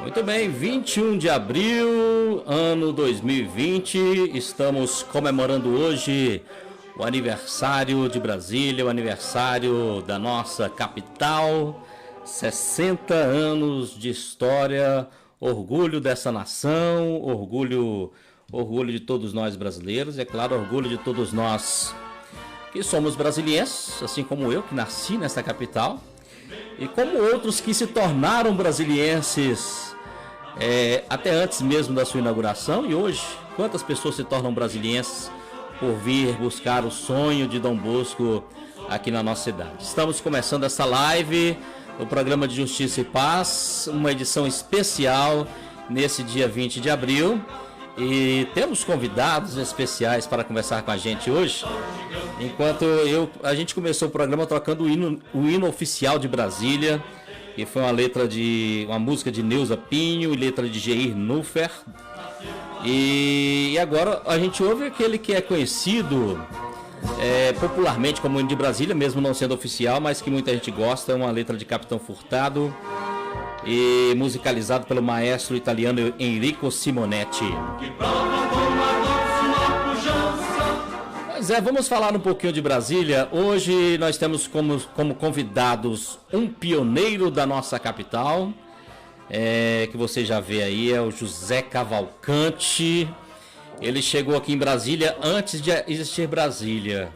Muito bem, 21 de abril, ano 2020, estamos comemorando hoje o aniversário de Brasília, o aniversário da nossa capital, 60 anos de história, orgulho dessa nação, orgulho de todos nós brasileiros e, é claro, orgulho de todos nós que somos brasilienses, assim como eu, que nasci nessa capital, e como outros que se tornaram brasilienses até antes mesmo da sua inauguração. E hoje, quantas pessoas se tornam brasilienses por vir buscar o sonho de Dom Bosco aqui na nossa cidade. Estamos começando essa live, o programa de Justiça e Paz, uma edição especial nesse dia 20 de abril. E temos convidados especiais para conversar com a gente hoje. Enquanto a gente começou o programa tocando o hino oficial de Brasília, que foi uma música de Neuza Pinho e letra de Geir Nuffer. E agora a gente ouve aquele que é conhecido popularmente como hino de Brasília, mesmo não sendo oficial, mas que muita gente gosta, uma letra de Capitão Furtado, e musicalizado pelo maestro italiano Enrico Simonetti. Pois é, vamos falar um pouquinho de Brasília. Hoje nós temos como convidados um pioneiro da nossa capital, que você já vê aí, é o José Cavalcante. Ele chegou aqui em Brasília antes de existir Brasília.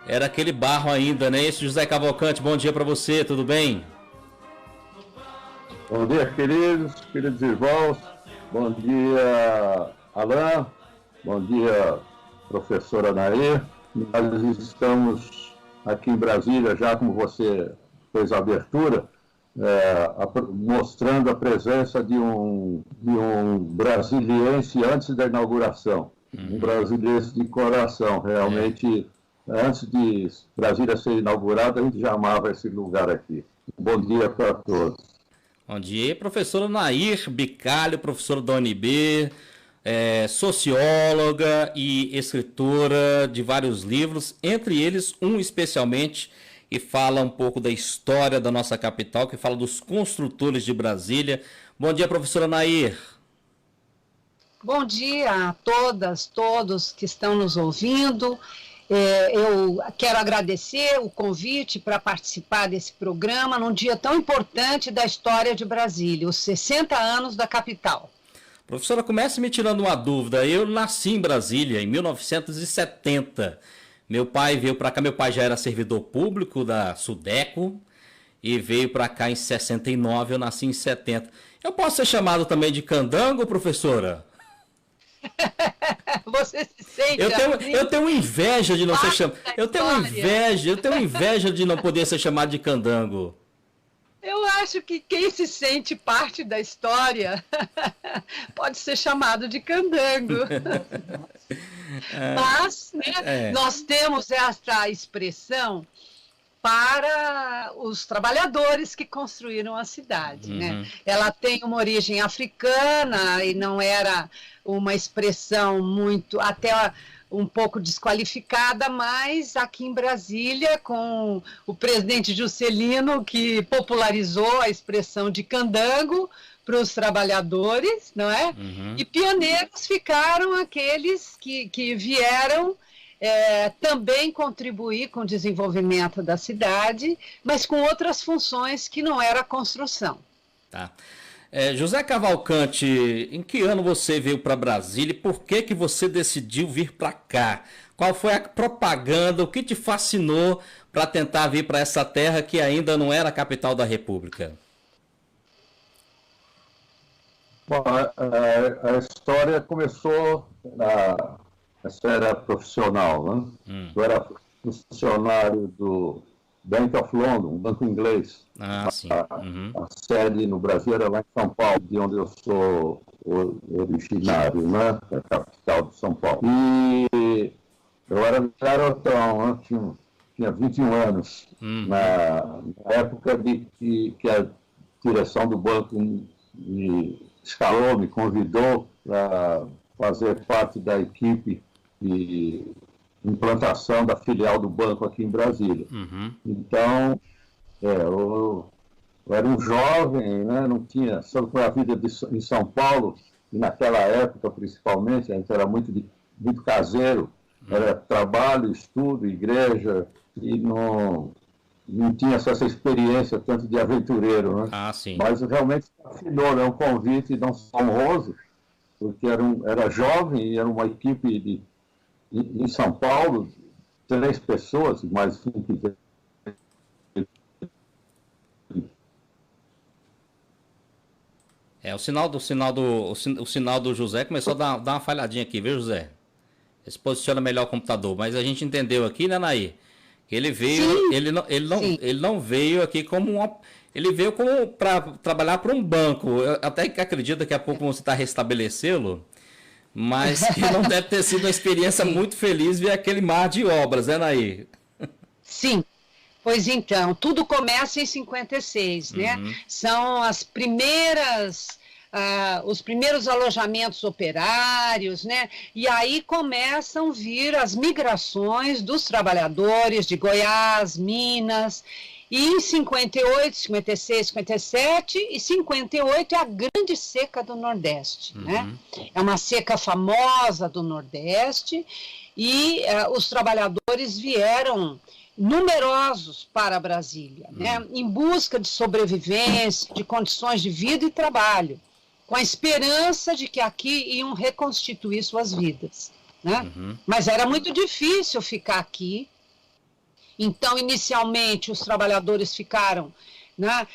Era aquele barro ainda, né? Esse José Cavalcante, bom dia para você, tudo bem? Bom dia, queridos irmãos. Bom dia, Alain. Bom dia, professora Nair. Nós estamos aqui em Brasília, já como você fez a abertura, mostrando a presença de um brasiliense antes da inauguração. Um brasiliense de coração. Realmente, antes de Brasília ser inaugurada, a gente já amava esse lugar aqui. Bom dia para todos. Bom dia, professora Nair Bicalho, professora da UNB, socióloga e escritora de vários livros, entre eles um especialmente que fala um pouco da história da nossa capital, que fala dos construtores de Brasília. Bom dia, professora Nair. Bom dia a todas, todos que estão nos ouvindo. Eu quero agradecer o convite para participar desse programa num dia tão importante da história de Brasília, os 60 anos da capital. Professora, comece me tirando uma dúvida. Eu nasci em Brasília em 1970. Meu pai veio para cá, meu pai já era servidor público da Sudeco e veio para cá em 69, eu nasci em 70. Eu posso ser chamado também de candango, professora? Você se sente eu tenho inveja de não ser chamado. Eu tenho inveja de não poder ser chamado de candango. Eu acho que quem se sente parte da história pode ser chamado de candango. Mas nós temos essa expressão para os trabalhadores que construíram a cidade, né? Ela tem uma origem africana e não era uma expressão muito, até um pouco desqualificada, mas aqui em Brasília, com o presidente Juscelino, que popularizou a expressão de candango para os trabalhadores, não é? E pioneiros ficaram aqueles que vieram também contribuir com o desenvolvimento da cidade, mas com outras funções que não era a construção. Tá. José Cavalcante, em que ano você veio para Brasília e por que você decidiu vir para cá? Qual foi a propaganda, o que te fascinou para tentar vir para essa terra que ainda não era a capital da República? Bom, a história começou na esfera profissional, né? Eu era funcionário do Bank of London, um banco inglês. Sim. A sede no Brasil era lá em São Paulo, de onde eu sou originário, né? A capital de São Paulo. E eu era garotão, né? Tinha 21 anos, na época que a direção do banco me escalou, me convidou para fazer parte da equipe de implantação da filial do banco aqui em Brasília. Então, Eu era um jovem, né? Não tinha, sobre a vida em São Paulo, e naquela época principalmente, a gente era muito caseiro, era trabalho, estudo, igreja, e não tinha essa experiência tanto de aventureiro, né? Ah, sim. Mas realmente afinou, é um convite não só honroso, porque era jovem e era uma equipe em São Paulo, 3 pessoas, mais 5. O sinal do José começou a dar uma falhadinha aqui, viu, José? Se posiciona melhor o computador, mas a gente entendeu aqui, né, Nair? Que ele veio, ele não veio aqui ele veio como para trabalhar para um banco. Eu até que acredito daqui a pouco você está restabelecê-lo, mas que não deve ter sido uma experiência muito feliz ver aquele mar de obras, né, Nair? Sim. Pois então, tudo começa em 56, né? São as primeiras, os primeiros alojamentos operários, né? E aí começam a vir as migrações dos trabalhadores de Goiás, Minas, e em 58, 56, 57 e 58 é a grande seca do Nordeste, né? É uma seca famosa do Nordeste e os trabalhadores vieram numerosos para Brasília, né, em busca de sobrevivência, de condições de vida e trabalho, com a esperança de que aqui iam reconstituir suas vidas, né? Mas era muito difícil ficar aqui. Então, inicialmente, os trabalhadores ficaram, né,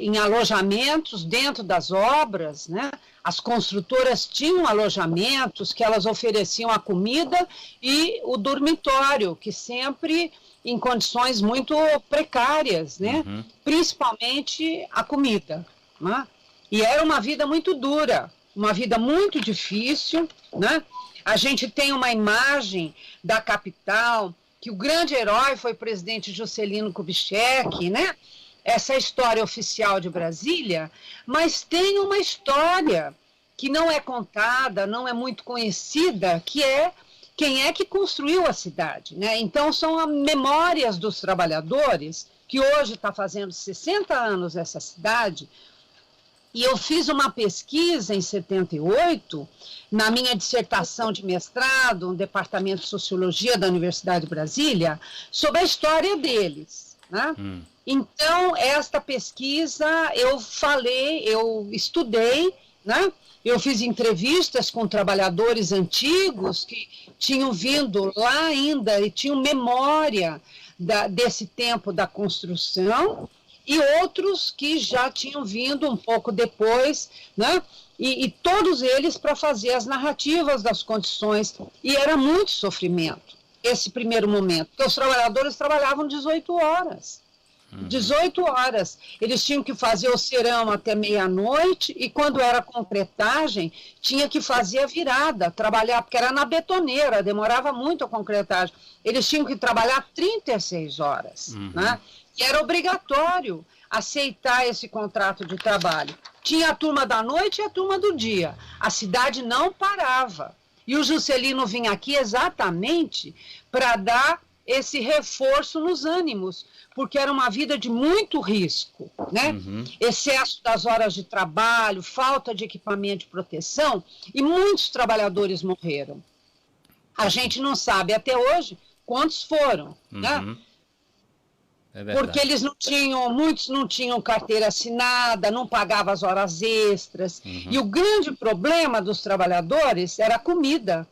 em alojamentos dentro das obras, né? As construtoras tinham alojamentos que elas ofereciam a comida e o dormitório, que sempre em condições muito precárias, né? Principalmente a comida, né? E era uma vida muito dura, uma vida muito difícil, né? A gente tem uma imagem da capital, que o grande herói foi o presidente Juscelino Kubitschek, né? Essa é a história oficial de Brasília, mas tem uma história que não é contada, não é muito conhecida, que é quem é que construiu a cidade, né? Então, são as memórias dos trabalhadores, que hoje está fazendo 60 anos essa cidade, e eu fiz uma pesquisa em 78, na minha dissertação de mestrado, no Departamento de Sociologia da Universidade de Brasília, sobre a história deles, né? Então, esta pesquisa, eu estudei, né? Eu fiz entrevistas com trabalhadores antigos que tinham vindo lá ainda e tinham memória desse tempo da construção, e outros que já tinham vindo um pouco depois, né? E todos eles para fazer as narrativas das condições, e era muito sofrimento, esse primeiro momento, porque os trabalhadores trabalhavam 18 horas. 18 horas, eles tinham que fazer o serão até meia-noite, e quando era concretagem, tinha que fazer a virada, trabalhar, porque era na betoneira, demorava muito a concretagem, eles tinham que trabalhar 36 horas, né? E era obrigatório aceitar esse contrato de trabalho. Tinha a turma da noite e a turma do dia, a cidade não parava, e o Juscelino vinha aqui exatamente para dar esse reforço nos ânimos, porque era uma vida de muito risco, né? Excesso das horas de trabalho, falta de equipamento de proteção, e muitos trabalhadores morreram. A gente não sabe até hoje quantos foram, né? Porque eles não tinham, muitos não tinham carteira assinada, não pagavam as horas extras, e o grande problema dos trabalhadores era a comida,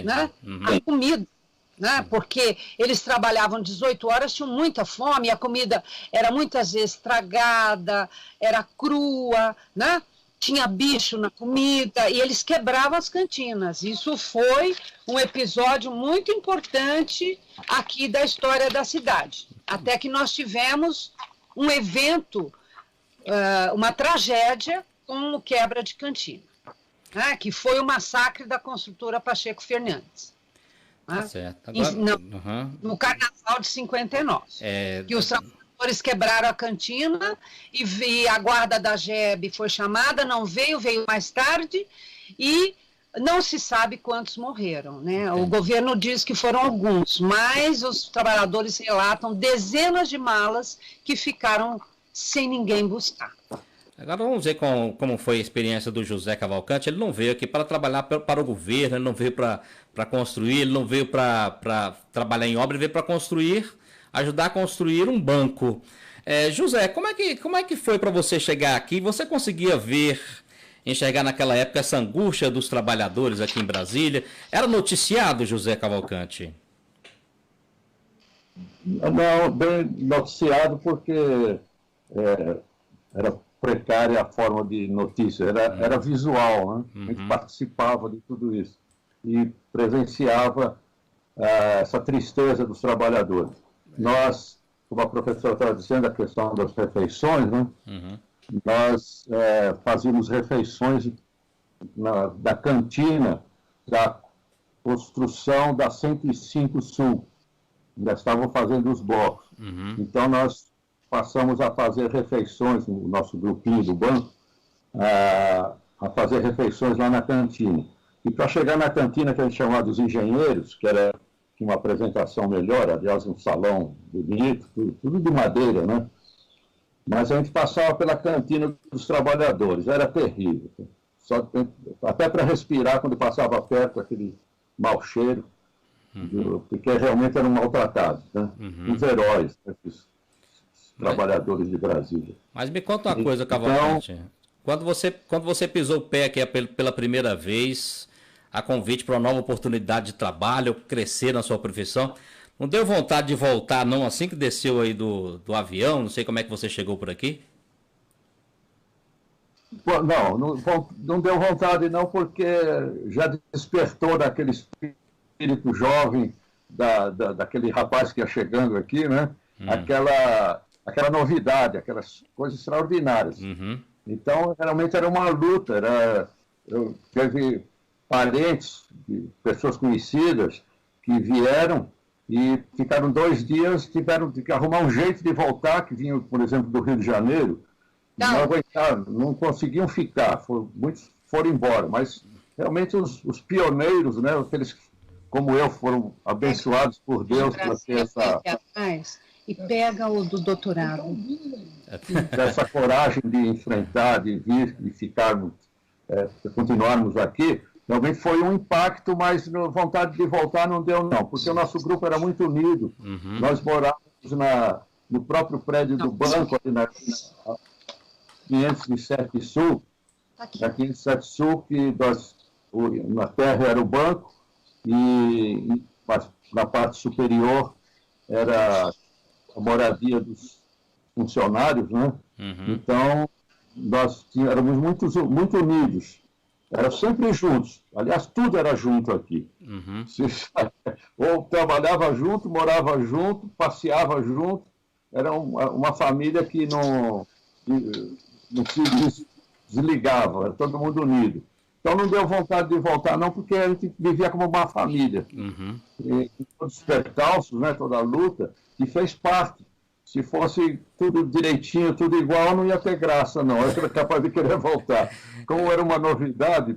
né? A comida. Né? Porque eles trabalhavam 18 horas, tinham muita fome, e a comida era muitas vezes estragada, era crua, né? Tinha bicho na comida, e eles quebravam as cantinas. Isso foi um episódio muito importante aqui da história da cidade. Até que nós tivemos um evento, uma tragédia com quebra de cantina, né? Que foi o massacre da construtora Pacheco Fernandes. Tá certo. Agora, no Carnaval de 59, que os trabalhadores quebraram a cantina e a guarda da GEB foi chamada, não veio mais tarde, e Não se sabe quantos morreram, né? O governo diz que foram alguns, mas os trabalhadores relatam dezenas de malas que ficaram sem ninguém buscar. Agora vamos ver como foi a experiência do José Cavalcante. Ele não veio aqui para trabalhar para o governo, ele não veio para construir, ele não veio para trabalhar em obra, ele veio para construir, ajudar a construir um banco. José, como é que foi para você chegar aqui? Você conseguia enxergar naquela época essa angústia dos trabalhadores aqui em Brasília? Era noticiado, José Cavalcante? Não, bem noticiado porque era precária a forma de notícia, era visual, né? A gente participava de tudo isso e presenciava essa tristeza dos trabalhadores. Nós, como a professora estava dizendo, a questão das refeições, né? Nós fazíamos refeições da cantina da construção da 105 Sul. Já estavam fazendo os blocos. Então, nós passamos a fazer refeições, no nosso grupinho do banco, a fazer refeições lá na cantina. E para chegar na cantina, que a gente chamava dos engenheiros, que era uma apresentação melhor, aliás, um salão bonito, tudo de madeira, né? Mas a gente passava pela cantina dos trabalhadores, era terrível. Até para respirar, quando passava perto, aquele mau cheiro, porque realmente eram maltratados, né? Os heróis, esses trabalhadores de Brasília. Mas me conta uma coisa, Cavalcante. Quando você pisou o pé aqui pela primeira vez, a convite para uma nova oportunidade de trabalho, crescer na sua profissão, não deu vontade de voltar, não, assim que desceu aí do avião? Não sei como é que você chegou por aqui. Não deu vontade não, porque já despertou daquele espírito jovem, daquele rapaz que ia chegando aqui, né? Aquela novidade, aquelas coisas extraordinárias. Então, realmente era uma luta. Teve parentes, pessoas conhecidas, que vieram e ficaram 2 dias, tiveram que arrumar um jeito de voltar, que vinham, por exemplo, do Rio de Janeiro, não aguentaram, não conseguiam ficar, muitos foram embora, mas realmente os pioneiros, né, aqueles como eu, foram abençoados por Deus para ter e pega o do doutorado. Essa coragem de enfrentar, de vir e ficarmos, continuarmos aqui, realmente foi um impacto, mas vontade de voltar não deu não, porque o nosso grupo era muito unido. Nós morávamos no próprio prédio do banco, ali na 507 Sul, na 507 Sul, que na terra era o banco, e na parte superior era a moradia dos funcionários, né? Então, nós éramos muito unidos, era sempre juntos, aliás, tudo era junto aqui. Ou trabalhava junto, morava junto, passeava junto, era uma família que não se desligava, era todo mundo unido. Então não deu vontade de voltar não, porque a gente vivia como uma família. E todos os percalços, né, toda a luta, e fez parte. Se fosse tudo direitinho, tudo igual, não ia ter graça, não. Eu era capaz de querer voltar. Como era uma novidade,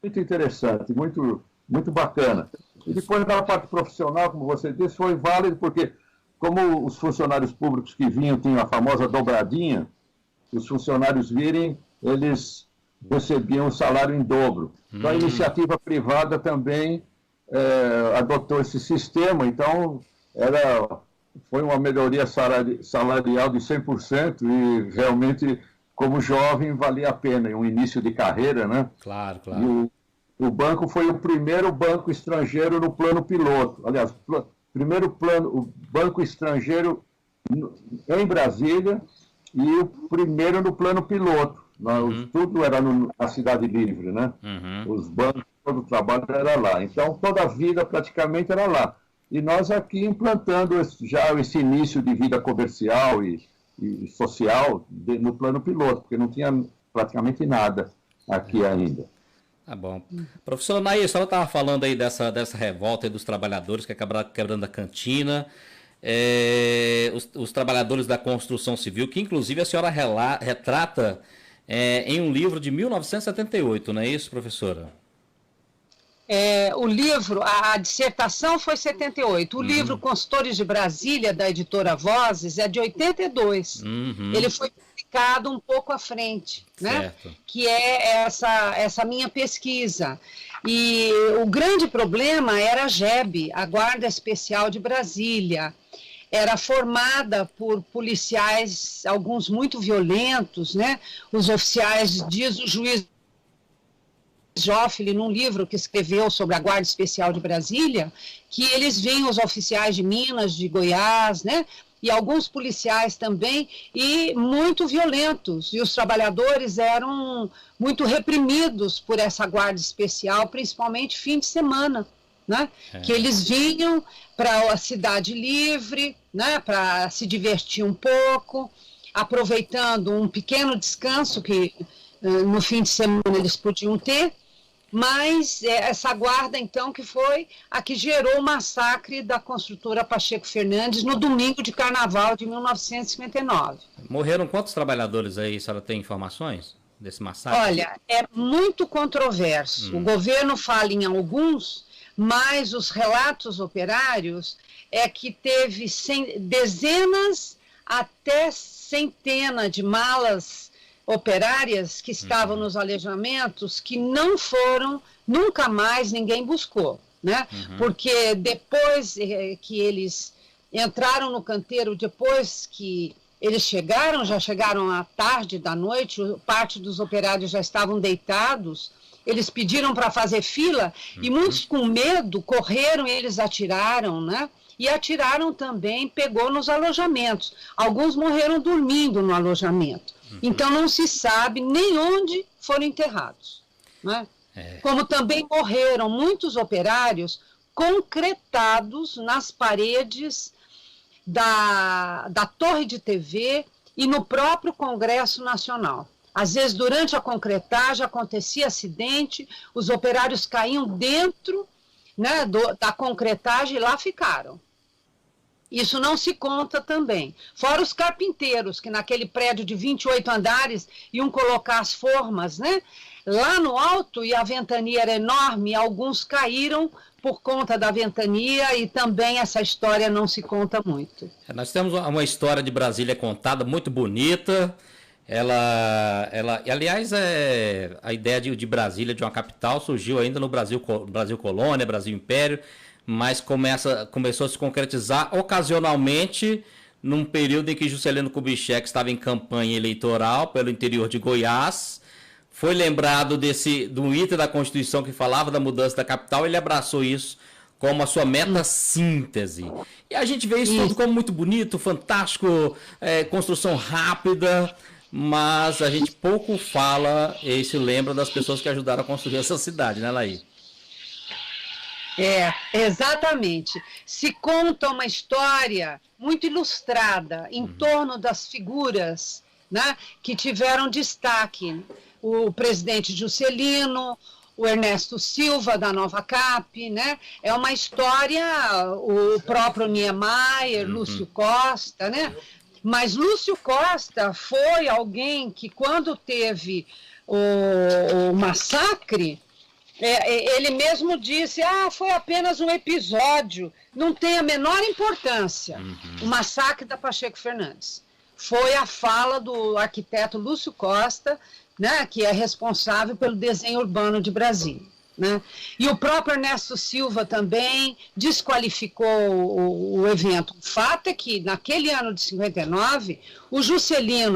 muito interessante, muito, muito bacana. E depois da parte profissional, como você disse, foi válido, porque como os funcionários públicos que vinham tinham a famosa dobradinha, os funcionários virem, eles recebiam o salário em dobro. Então, a iniciativa privada também adotou esse sistema, então foi uma melhoria salarial de 100% e realmente, como jovem, valia a pena, em um início de carreira, né? Claro, claro. E o banco foi o primeiro banco estrangeiro no plano piloto. Aliás, o banco estrangeiro em Brasília e o primeiro no plano piloto. Tudo era na Cidade Livre, né? Os bancos, todo o trabalho era lá. Então, toda a vida praticamente era lá. E nós aqui implantando já esse início de vida comercial e social no plano piloto, porque não tinha praticamente nada aqui ainda. Tá bom. Professor Nair, a senhora estava falando aí dessa revolta aí dos trabalhadores que acabaram quebrando a cantina, os trabalhadores da construção civil, que inclusive a senhora retrata em um livro de 1978, não é isso, professora? O livro, a dissertação foi 78. O livro Consultores de Brasília, da editora Vozes, é de 82. Ele foi publicado um pouco à frente, né? Que é essa minha pesquisa. E o grande problema era a GEB, a Guarda Especial de Brasília. Era formada por policiais, alguns muito violentos, né? Os oficiais, diz o juiz Joffre, num livro que escreveu sobre a Guarda Especial de Brasília, que eles vinham, os oficiais de Minas, de Goiás, né? E alguns policiais também, e muito violentos. E os trabalhadores eram muito reprimidos por essa Guarda Especial, principalmente fim de semana, né? Que eles vinham para a Cidade Livre, né? Para se divertir um pouco, aproveitando um pequeno descanso que no fim de semana eles podiam ter. Mas essa guarda, então, que foi a que gerou o massacre da construtora Pacheco Fernandes no domingo de carnaval de 1959. Morreram quantos trabalhadores aí? A senhora tem informações desse massacre? Olha, é muito controverso. O governo fala em alguns, mas os relatos operários é que teve dezenas até centenas de malas operárias que estavam nos alojamentos que não foram, nunca mais ninguém buscou, né? Porque depois que eles entraram no canteiro, depois que eles já chegaram à tarde da noite, parte dos operários já estavam deitados, eles pediram para fazer fila e muitos com medo correram e eles atiraram, né? E atiraram também, pegou nos alojamentos. Alguns morreram dormindo no alojamento. Então não se sabe nem onde foram enterrados, né? Como também morreram muitos operários concretados nas paredes da torre de TV e no próprio Congresso Nacional. Às vezes, durante a concretagem, acontecia acidente, os operários caíam dentro, né, da concretagem e lá ficaram. Isso não se conta também. Fora os carpinteiros, que naquele prédio de 28 andares iam colocar as formas, né? Lá no alto, e a ventania era enorme, e alguns caíram por conta da ventania, e também essa história não se conta muito. Nós temos uma história de Brasília contada, muito bonita. Aliás, a ideia de Brasília, de uma capital, surgiu ainda no Brasil Colônia, Brasil Império, mas começou a se concretizar ocasionalmente num período em que Juscelino Kubitschek estava em campanha eleitoral pelo interior de Goiás. Foi lembrado do item da Constituição que falava da mudança da capital, ele abraçou isso como a sua meta síntese. E a gente vê isso tudo como muito bonito, fantástico, construção rápida, mas a gente pouco fala e se lembra das pessoas que ajudaram a construir essa cidade, né, Laí? Exatamente. Se conta uma história muito ilustrada em torno das figuras, né, que tiveram destaque. O presidente Juscelino, o Ernesto Silva, da Nova Cap, né? É uma história, o próprio Niemeyer, Lúcio Costa, né? Mas Lúcio Costa foi alguém que, quando teve o massacre, ele mesmo disse, foi apenas um episódio, não tem a menor importância. O massacre da Pacheco Fernandes. Foi a fala do arquiteto Lúcio Costa, né, que é responsável pelo desenho urbano de Brasília, né? E o próprio Ernesto Silva também desqualificou o evento. O fato é que, naquele ano de 59, o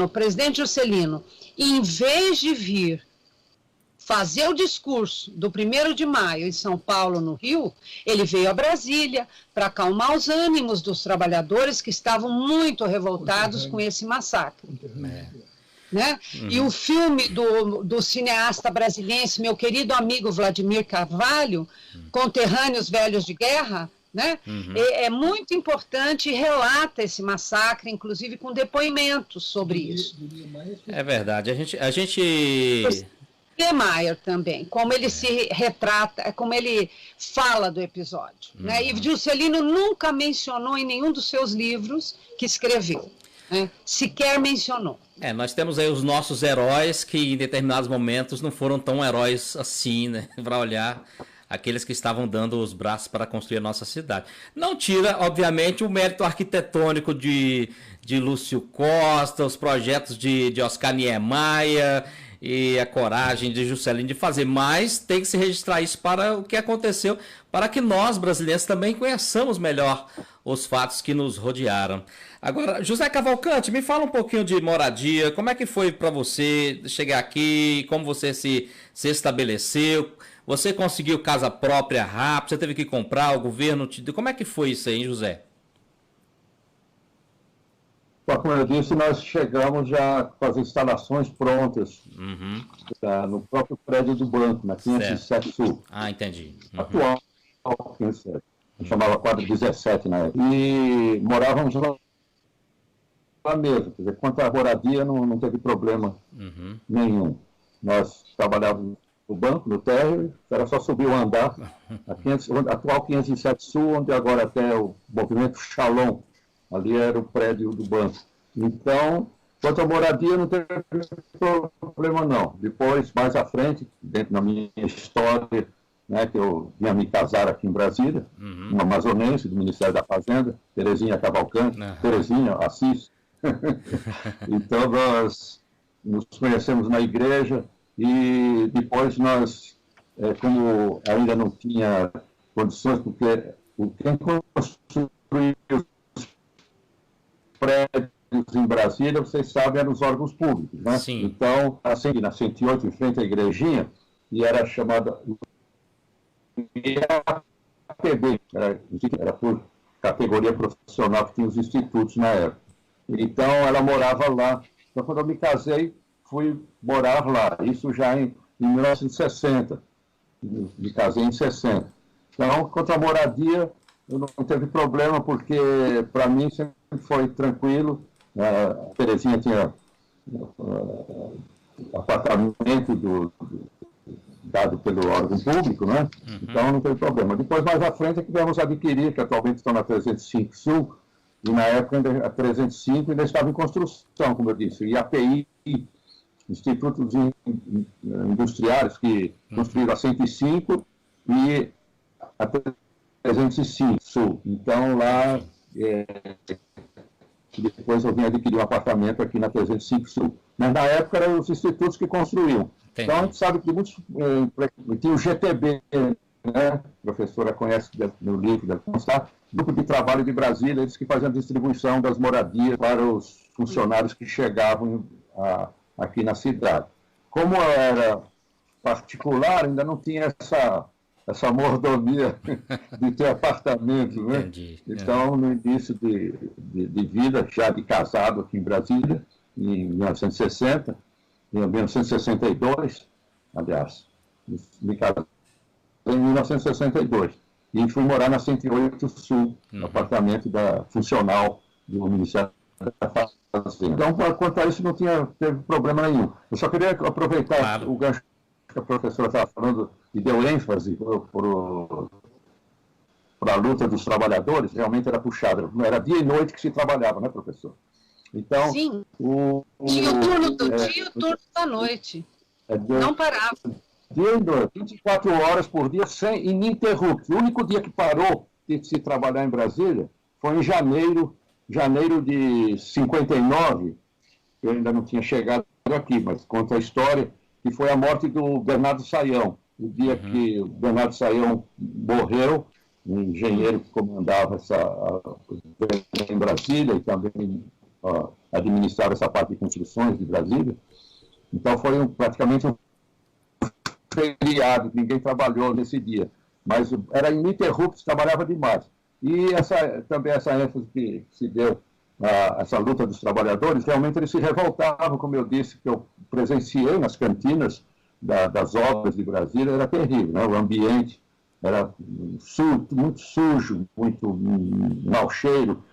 presidente Juscelino, em vez de vir fazer o discurso do 1º de maio em São Paulo, no Rio, ele veio a Brasília para acalmar os ânimos dos trabalhadores que estavam muito revoltados com esse massacre. Né? E o filme do cineasta brasiliense, meu querido amigo Vladimir Carvalho, Conterrâneos Velhos de Guerra, né? É muito importante e relata esse massacre, inclusive com depoimentos sobre isso. É verdade. A gente... Niemeyer também, como ele se retrata, como ele fala do episódio. Né? E Juscelino nunca mencionou em nenhum dos seus livros que escreveu. Né? Sequer mencionou. Nós temos aí os nossos heróis que em determinados momentos não foram tão heróis assim, né? Para olhar aqueles que estavam dando os braços para construir a nossa cidade. Não tira, obviamente, o mérito arquitetônico de Lúcio Costa, os projetos de Oscar Niemeyer e a coragem de Juscelino de fazer, mas tem que se registrar isso para o que aconteceu, para que nós, brasileiros, também conheçamos melhor os fatos que nos rodearam. Agora, José Cavalcante, me fala um pouquinho de moradia, como é que foi para você chegar aqui, como você se estabeleceu, você conseguiu casa própria rápido, você teve que comprar, o governo te deu, como é que foi isso aí, hein, José? Como eu disse, nós chegamos já com as instalações prontas no próprio prédio do banco, na 507 Sul. Ah, entendi. Atual 507. Chamava quadro 17 na época. E morávamos lá mesmo. Quer dizer, quanto à moradia, não teve problema nenhum. Nós trabalhávamos no banco, no térreo, era só subir o andar, atual 507 Sul, onde agora até o movimento Shalom. Ali era o prédio do banco. Então, quanto à moradia, não teve problema, não. Depois, mais à frente, dentro da minha história, né, que eu vinha me casar aqui em Brasília, uma amazonense do Ministério da Fazenda, Terezinha Cavalcante, Terezinha Assis. Então, nós nos conhecemos na igreja e depois nós, como ainda não tinha condições, porque quem construiu prédios em Brasília, vocês sabem, eram os órgãos públicos, né? Sim. Então, assim, na 108, em frente à igrejinha, e era chamada IAPB, era por categoria profissional que tinha os institutos na época. Então, ela morava lá. Então, quando eu me casei, fui morar lá. Isso já em 1960. Me casei em 60. Então, quanto à moradia, eu não teve problema, porque para mim sempre foi tranquilo. A Terezinha tinha apartamento dado pelo órgão público, né? Então não teve problema. Depois, mais à frente, é que viemos adquirir, que atualmente estão na 305 Sul, e na época a 305 ainda estava em construção, como eu disse. E a API, Institutos Industriais, que construíram a 105 e a 305 Sul. Então, lá, depois eu vim adquirir um apartamento aqui na 305 Sul. Mas, na época, eram os institutos que construíam. Entendi. Então, a gente sabe que muitos... tinha o GTB, né? A professora conhece no livro, deve constar, Grupo de Trabalho de Brasília, eles que faziam a distribuição das moradias para os funcionários que chegavam aqui na cidade. Como era particular, ainda não tinha essa mordomia de ter apartamento, né? Entendi. Então, no início de vida, já de casado aqui em Brasília, em 1960, em 1962, aliás, me casei em 1962, e fui morar na 108 Sul, no apartamento funcional do Ministério da Fazenda. Então, quanto a isso, não teve problema nenhum. Eu só queria aproveitar o gancho que a professora estava falando e deu ênfase para a luta dos trabalhadores, realmente era puxada. Era dia e noite que se trabalhava, né, professor? Então, sim. Tinha o turno do dia e o turno da noite. Não parava. Dia e noite, 24 horas por dia, sem ininterrupto. O único dia que parou de se trabalhar em Brasília foi em janeiro de 59. Eu ainda não tinha chegado aqui, mas conta a história, que foi a morte do Bernardo Sayão. O dia que o Bernardo Sayão morreu, um engenheiro que comandava em Brasília e também administrava essa parte de construções de Brasília. Então foi praticamente um feriado, ninguém trabalhou nesse dia. Mas era ininterrupto, trabalhava demais. E também essa ênfase que se deu essa luta dos trabalhadores, realmente eles se revoltavam, como eu disse, que eu presenciei nas cantinas das obras de Brasília, era terrível, né? O ambiente era muito sujo, muito mau cheiro.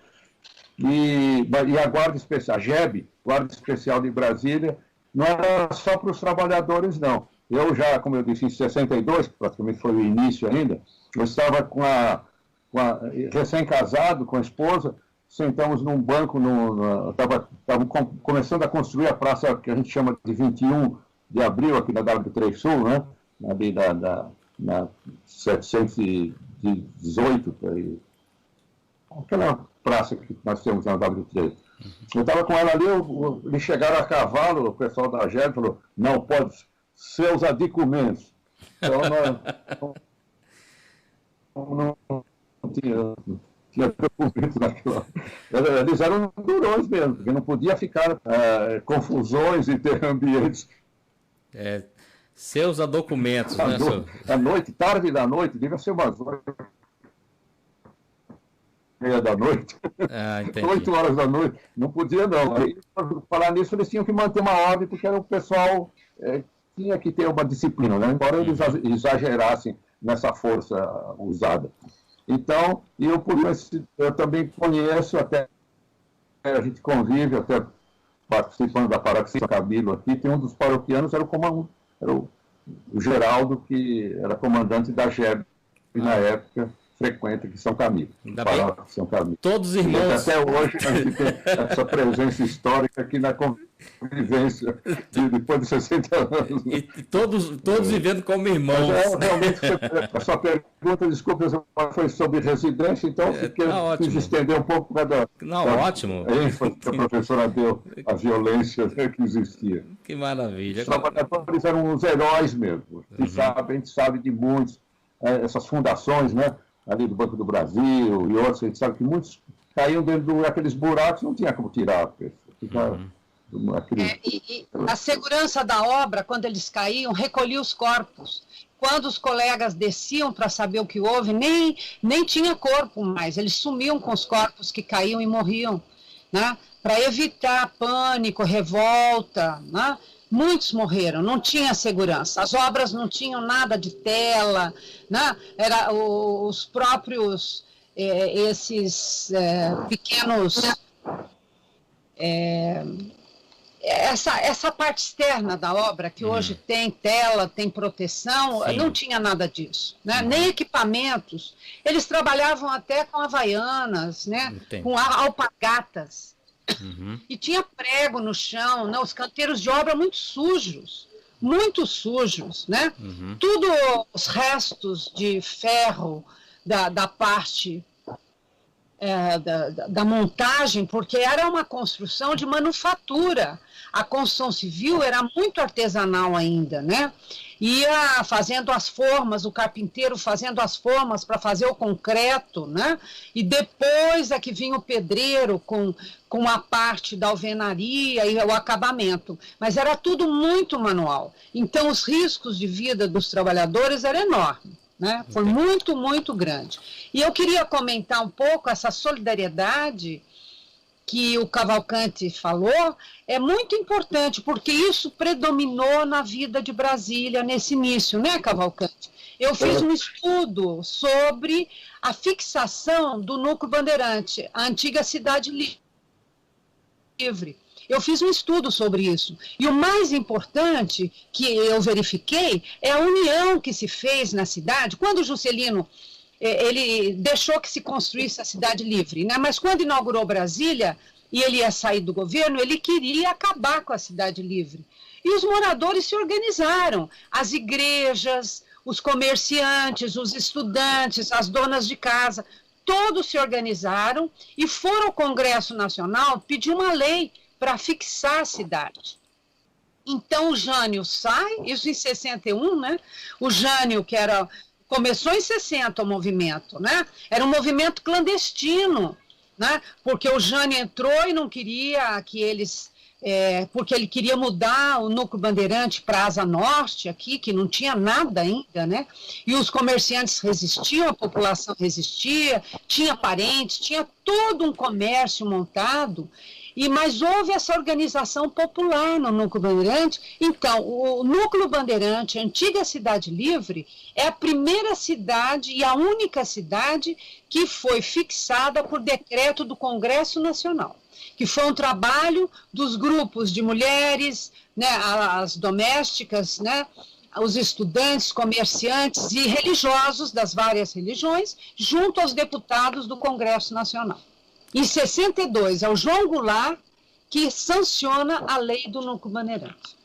E a Guarda Especial, a GEB, Guarda Especial de Brasília, não era só para os trabalhadores, não. Eu já, como eu disse, em 62, que praticamente foi o início ainda, eu estava recém-casado com a esposa, sentamos num banco, estava começando a construir a praça que a gente chama de 21 de abril, aqui na W3 Sul, né? Ali na 718, aquela praça que nós temos na W3. Eu estava com ela ali, eles chegaram a cavalo, o pessoal da GED falou, não pode, seus adicumentos. Então, não tinha documento naquela. Eles eram durões mesmo, porque não podia ficar confusões e ter ambientes. Seus documentos, né? À noite, tarde da noite, devia ser umas 8h30 da noite, 8 horas da noite, não podia não. Aí, para falar nisso, eles tinham que manter uma ordem, porque era o pessoal tinha que ter uma disciplina, né? Embora eles exagerassem nessa força usada. Então, eu também conheço, até a gente convive, até participando da paróquia São Camilo aqui, tem um dos paroquianos, era o Geraldo, que era comandante da GEB na época, frequenta aqui São Camilo. São Camilo. Todos irmãos. E até hoje a gente tem essa presença histórica aqui na convivência depois de 60 anos. E todos vivendo como irmãos. Mas realmente, a sua pergunta, desculpa, foi sobre residência, então quis estender um pouco da ótimo. ênfase que a professora deu à violência que existia. Que maravilha. Os trabalhadores eram os heróis mesmo. A gente sabe de muitos, essas fundações, né? Ali do Banco do Brasil e outros, a gente sabe que muitos caíam dentro daqueles buracos, não tinha como tirar a pessoa. E a segurança da obra, quando eles caíam, recolhia os corpos. Quando os colegas desciam para saber o que houve, nem tinha corpo mais, eles sumiam com os corpos que caíam e morriam, né? Para evitar pânico, revolta, né? Muitos morreram, não tinha segurança. As obras não tinham nada de tela, né? Era os próprios, esses pequenos... Essa parte externa da obra, que hoje tem tela, tem proteção, não tinha nada disso, né? Nem equipamentos. Eles trabalhavam até com havaianas, né? Com alpargatas. E tinha prego no chão, né? Os canteiros de obra muito sujos, né? Tudo os restos de ferro da parte da montagem, porque era uma construção de manufatura. A construção civil era muito artesanal ainda, né? Ia fazendo as formas, o carpinteiro fazendo as formas para fazer o concreto, né? E depois é que vinha o pedreiro com a parte da alvenaria e o acabamento. Mas era tudo muito manual. Então, os riscos de vida dos trabalhadores eram enormes, né? Foi muito, muito grande. E eu queria comentar um pouco essa solidariedade que o Cavalcante falou, é muito importante, porque isso predominou na vida de Brasília nesse início, né, Cavalcante? Eu fiz um estudo sobre a fixação do Núcleo Bandeirante, a antiga Cidade Livre. Eu fiz um estudo sobre isso. E o mais importante que eu verifiquei é a união que se fez na cidade. Quando o Juscelino ele deixou que se construísse a Cidade Livre, né? Mas quando inaugurou Brasília e ele ia sair do governo, ele queria acabar com a Cidade Livre. E os moradores se organizaram, as igrejas, os comerciantes, os estudantes, as donas de casa, todos se organizaram e foram ao Congresso Nacional pedir uma lei para fixar a cidade. Então o Jânio sai, isso em 61, né? O Jânio, que começou em 60 o movimento, né? Era um movimento clandestino, né? Porque o Jânio entrou e não queria que eles... porque ele queria mudar o Núcleo Bandeirante para a Asa Norte aqui, que não tinha nada ainda, né? E os comerciantes resistiam, a população resistia, tinha parentes, tinha todo um comércio montado, mas houve essa organização popular no Núcleo Bandeirante. Então, o Núcleo Bandeirante, a antiga Cidade Livre, é a primeira cidade e a única cidade que foi fixada por decreto do Congresso Nacional, que foi um trabalho dos grupos de mulheres, né, as domésticas, né, os estudantes, comerciantes e religiosos das várias religiões, junto aos deputados do Congresso Nacional. Em 62, é o João Goulart que sanciona a lei do Núcleo Bandeirante.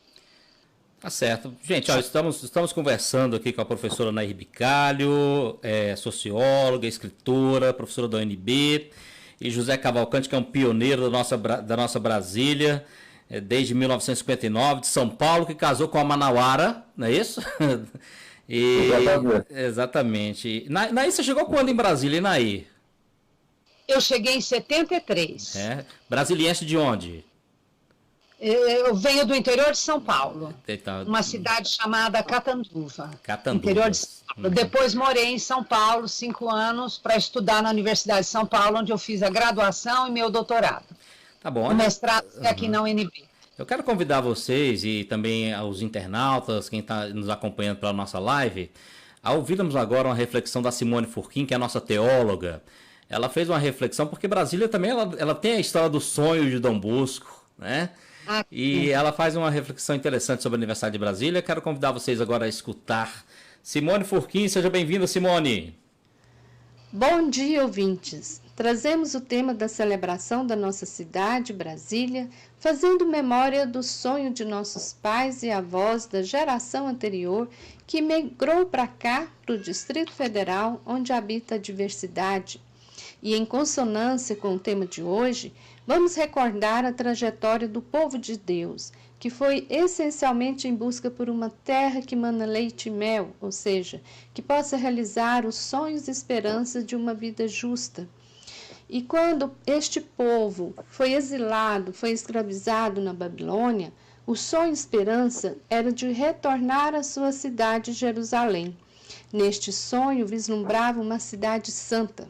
Tá certo. Gente, ó, estamos conversando aqui com a professora Nair Bicalho, socióloga, escritora, professora da UNB, e José Cavalcante, que é um pioneiro da nossa Brasília, desde 1959, de São Paulo, que casou com a Manauara, não é isso? Exatamente. Nair, você chegou quando em Brasília, Nair? Eu cheguei em 73. Brasiliense de onde? Eu venho do interior de São Paulo, uma cidade chamada Catanduva. Interior de São Paulo. Depois morei em São Paulo 5 anos para estudar na Universidade de São Paulo, onde eu fiz a graduação e meu doutorado. Tá bom. O mestrado é aqui na UNB. Eu quero convidar vocês e também os internautas, quem está nos acompanhando pela nossa live, a ouvirmos agora uma reflexão da Simone Furquim, que é a nossa teóloga. Ela fez uma reflexão, porque Brasília também ela tem a história do sonho de Dom Bosco, né? E ela faz uma reflexão interessante sobre o aniversário de Brasília. Quero convidar vocês agora a escutar Simone Furquim. Seja bem-vinda, Simone. Bom dia, ouvintes. Trazemos o tema da celebração da nossa cidade, Brasília, fazendo memória do sonho de nossos pais e avós da geração anterior que migrou para cá, para o Distrito Federal, onde habita a diversidade. E em consonância com o tema de hoje, vamos recordar a trajetória do povo de Deus, que foi essencialmente em busca por uma terra que mana leite e mel, ou seja, que possa realizar os sonhos e esperanças de uma vida justa. E quando este povo foi exilado, foi escravizado na Babilônia, o sonho e esperança era de retornar à sua cidade, Jerusalém. Neste sonho vislumbrava uma cidade santa.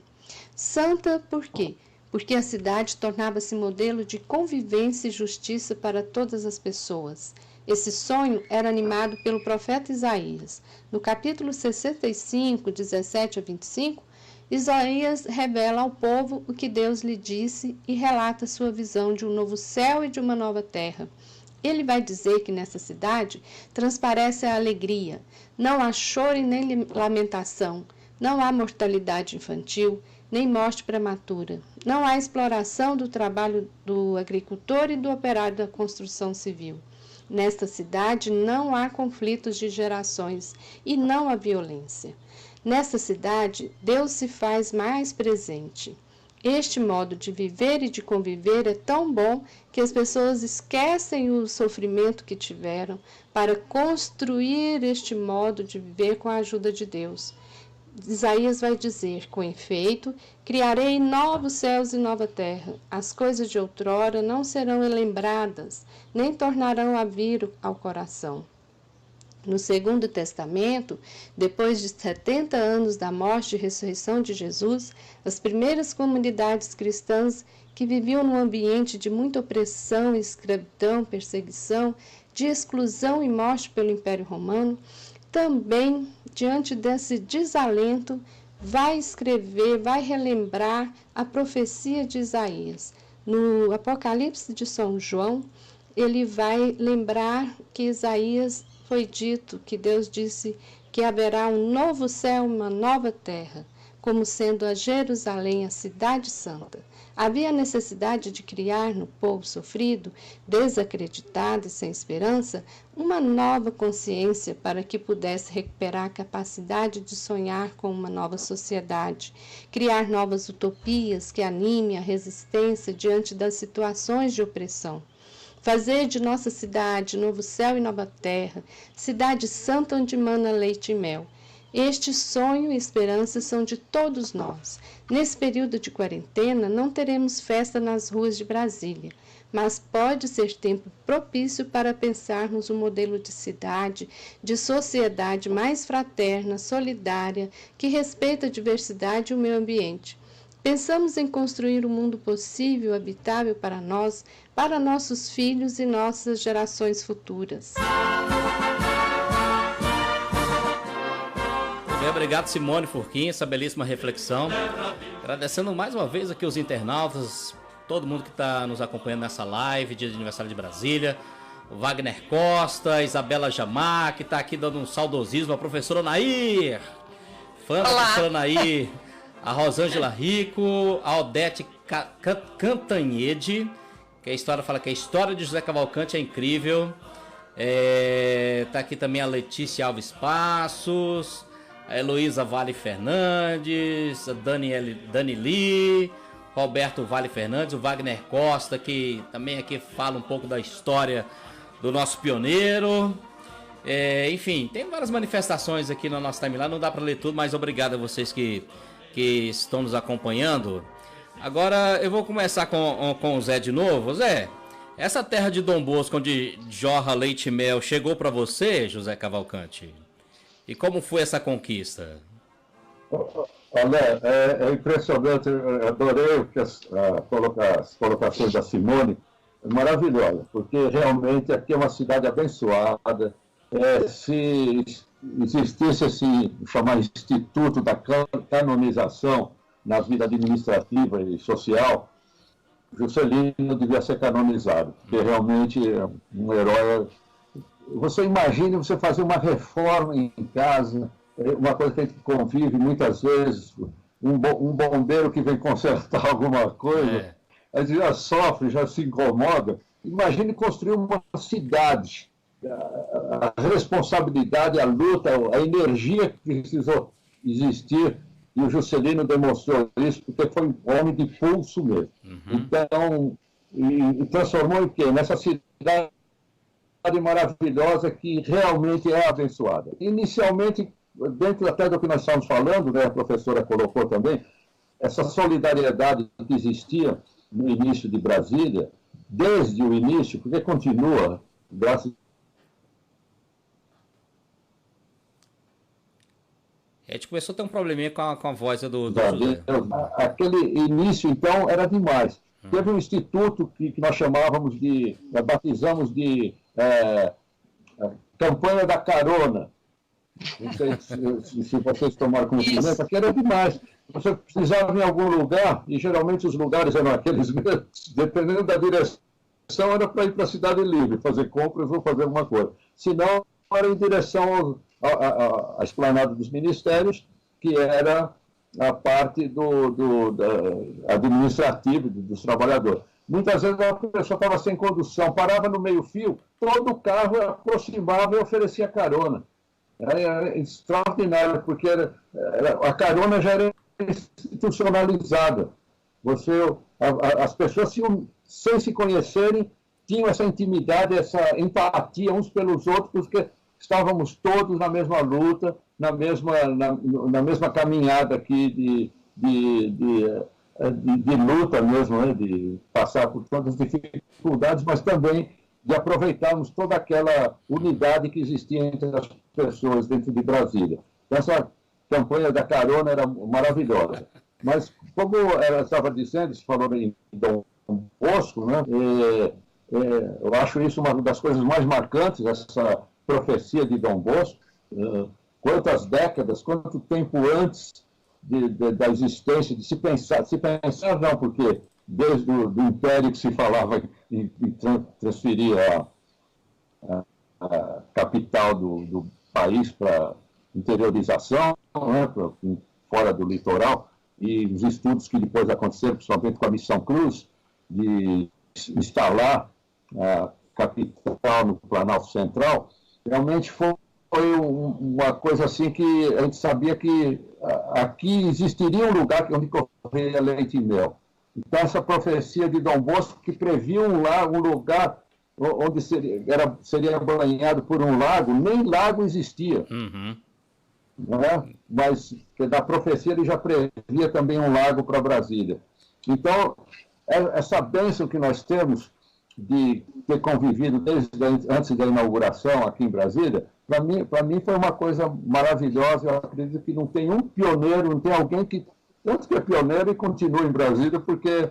Santa por quê? Porque a cidade tornava-se modelo de convivência e justiça para todas as pessoas. Esse sonho era animado pelo profeta Isaías. No capítulo 65, 17 a 25, Isaías revela ao povo o que Deus lhe disse e relata sua visão de um novo céu e de uma nova terra. Ele vai dizer que nessa cidade transparece a alegria, não há choro e nem lamentação, não há mortalidade infantil, nem morte prematura. Não há exploração do trabalho do agricultor e do operário da construção civil. Nesta cidade não há conflitos de gerações e não há violência. Nesta cidade, Deus se faz mais presente. Este modo de viver e de conviver é tão bom que as pessoas esquecem o sofrimento que tiveram para construir este modo de viver com a ajuda de Deus. Isaías vai dizer, com efeito, criarei novos céus e nova terra. As coisas de outrora não serão lembradas, nem tornarão a vir ao coração. No Segundo Testamento, depois de 70 anos da morte e ressurreição de Jesus, as primeiras comunidades cristãs que viviam num ambiente de muita opressão, escravidão, perseguição, de exclusão e morte pelo Império Romano, também, diante desse desalento, vai escrever, vai relembrar a profecia de Isaías. No Apocalipse de São João, ele vai lembrar que Isaías foi dito, que Deus disse que haverá um novo céu, uma nova terra, como sendo a Jerusalém, a cidade santa. Havia necessidade de criar no povo sofrido, desacreditado e sem esperança, uma nova consciência para que pudesse recuperar a capacidade de sonhar com uma nova sociedade, criar novas utopias que animem a resistência diante das situações de opressão. Fazer de nossa cidade novo céu e nova terra, cidade santa onde mana leite e mel. Este sonho e esperança são de todos nós. Nesse período de quarentena, não teremos festa nas ruas de Brasília, mas pode ser tempo propício para pensarmos um modelo de cidade, de sociedade mais fraterna, solidária, que respeita a diversidade e o meio ambiente. Pensamos em construir um mundo possível, habitável para nós, para nossos filhos e nossas gerações futuras. Obrigado, Simone Furquim, essa belíssima reflexão. Agradecendo mais uma vez aqui os internautas, todo mundo que está nos acompanhando nessa live, dia de aniversário de Brasília. O Wagner Costa, a Isabela Jamar, que está aqui dando um saudosismo, a professora Nair, fã da professora Nair, a Rosângela Rico, a Odete Cantanhede, que a história fala que a história de José Cavalcante é incrível. Tá aqui também a Letícia Alves Passos, a Heloísa Vale Fernandes, a Dani Lee, Roberto Vale Fernandes, o Wagner Costa, que também aqui fala um pouco da história do nosso pioneiro. Enfim, tem várias manifestações aqui no nosso timeline, não dá para ler tudo, mas obrigado a vocês que estão nos acompanhando. Agora eu vou começar com o Zé de novo. Zé, essa terra de Dom Bosco, onde jorra leite e mel, chegou para você, José Cavalcante? E como foi essa conquista? Olha, é impressionante, eu adorei as colocações da Simone, é maravilhosa, porque realmente aqui é uma cidade abençoada. Se existisse esse chamar Instituto da Canonização na vida administrativa e social, Juscelino devia ser canonizado, porque realmente é um herói. Você imagine você fazer uma reforma em casa, uma coisa que a gente convive muitas vezes, um bombeiro que vem consertar alguma coisa, aí já sofre, já se incomoda. Imagine construir uma cidade. A responsabilidade, a luta, a energia que precisou existir, e o Juscelino demonstrou isso, porque foi um homem de pulso mesmo. Então, e transformou em quê? Nessa cidade maravilhosa que realmente é abençoada. Inicialmente, dentro até do que nós estamos falando, né, a professora colocou também, essa solidariedade que existia no início de Brasília, desde o início, porque continua, graças A gente começou a ter um probleminha com a voz do José. Aquele início, então, era demais. Teve um instituto que nós chamávamos de, batizamos de campanha da carona. Não sei se vocês tomaram conhecimento, aqui era demais. Você precisava ir em algum lugar, e geralmente os lugares eram aqueles mesmos, dependendo da direção, era para ir para a Cidade Livre, fazer compras ou fazer alguma coisa. Se não, era em direção à esplanada dos ministérios, que era a parte administrativa dos trabalhadores. Muitas vezes a pessoa estava sem condução, parava no meio-fio, todo o carro aproximava e oferecia carona. Era extraordinário, porque a carona já era institucionalizada. As pessoas, sem se conhecerem, tinham essa intimidade, essa empatia uns pelos outros, porque estávamos todos na mesma luta, na mesma caminhada aqui de luta mesmo, né? De passar por todas as dificuldades, mas também de aproveitarmos toda aquela unidade que existia entre as pessoas dentro de Brasília. Então, essa campanha da carona era maravilhosa. Mas, como ela estava dizendo, se falou em Dom Bosco, né? Eu acho isso uma das coisas mais marcantes, essa profecia de Dom Bosco. Quantas décadas, quanto tempo antes da existência, de se pensar não, porque desde o Império que se falava em transferir a capital do país para interiorização, né, fora do litoral, e os estudos que depois aconteceram, principalmente com a Missão Cruz, de instalar a capital no Planalto Central, realmente foi uma coisa assim que a gente sabia que aqui existiria um lugar onde correria leite e mel. Então, essa profecia de Dom Bosco, que previa um lugar onde seria banhado por um lago, nem lago existia. Né? Mas na profecia ele já previa também um lago para Brasília. Então, essa bênção que nós temos de ter convivido desde antes da inauguração aqui em Brasília, para mim foi uma coisa maravilhosa. Eu acredito que não tem um pioneiro, não tem alguém que tanto que é pioneiro e continua em Brasília, porque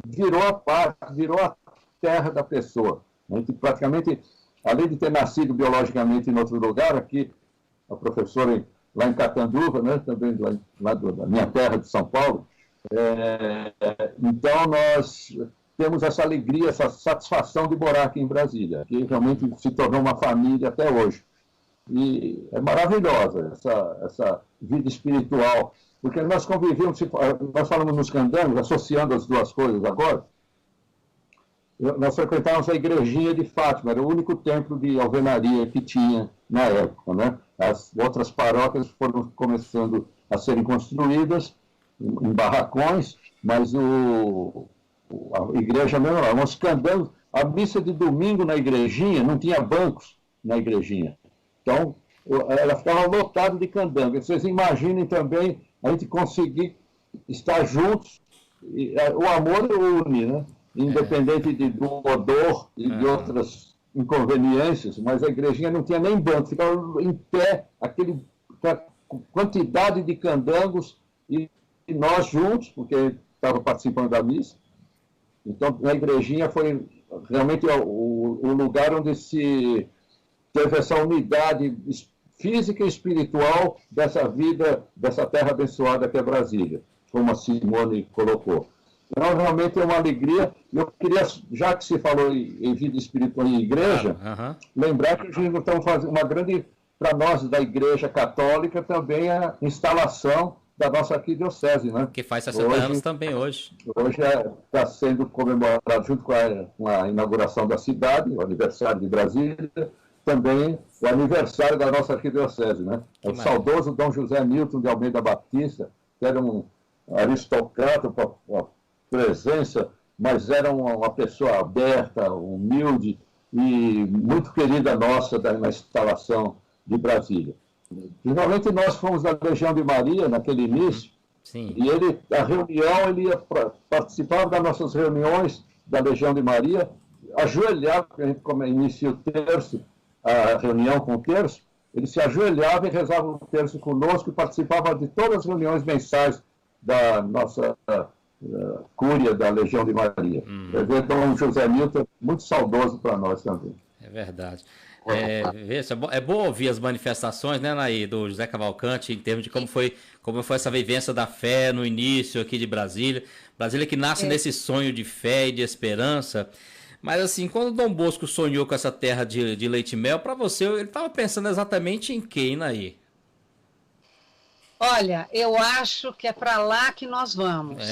virou a terra da pessoa. A gente praticamente, além de ter nascido biologicamente em outro lugar, aqui, a professora lá em Catanduva, né, também lá da minha terra de São Paulo, então nós temos essa alegria, essa satisfação de morar aqui em Brasília, que realmente se tornou uma família até hoje. E é maravilhosa essa vida espiritual, porque nós convivemos, nós falamos nos candangos, associando as duas coisas agora, nós frequentávamos a igrejinha de Fátima, era o único templo de alvenaria que tinha na época, né? As outras paróquias foram começando a serem construídas em barracões, mas a igreja mesmo lá, nós cantamos a missa de domingo na igrejinha, não tinha bancos na igrejinha. Então, ela ficava lotada de candango. Vocês imaginem também a gente conseguir estar juntos. O amor une, né? Independente do odor e de outras inconveniências, mas a igrejinha não tinha nem banco, ficava em pé, aquela quantidade de candangos, e nós juntos, porque estava participando da missa. Então, na igrejinha foi realmente o lugar onde se teve essa unidade física e espiritual dessa vida, dessa terra abençoada que é Brasília, como a Simone colocou. Então, realmente é uma alegria. Eu queria, já que se falou em vida espiritual e igreja, lembrar que a gente estamos fazendo uma grande, para nós da Igreja Católica, também a instalação da nossa arquidiocese, né? Que faz 60 anos também hoje. Hoje está sendo comemorado, junto com a inauguração da cidade, o aniversário de Brasília, também o aniversário da nossa arquidiocese, né? O saudoso Dom José Milton de Almeida Batista, que era um aristocrata, uma presença, mas era uma pessoa aberta, humilde e muito querida nossa na instalação de Brasília. Principalmente nós fomos da Legião de Maria naquele início. Sim. E a reunião, ele participava das nossas reuniões da Legião de Maria, ajoelhava, a gente inicia o terço, a reunião com o terço, ele se ajoelhava e rezava o terço conosco e participava de todas as reuniões mensais da nossa cúria da Legião de Maria. Dom José Milton, muito saudoso para nós também. É verdade. É bom ouvir as manifestações, né, Naí, do José Cavalcante, em termos de como foi essa vivência da fé no início aqui de Brasília. Brasília que nasce nesse sonho de fé e de esperança. Mas assim, quando Dom Bosco sonhou com essa terra de leite e mel, para você, ele estava pensando exatamente em quem, Naí? Olha, eu acho que é para lá que nós vamos.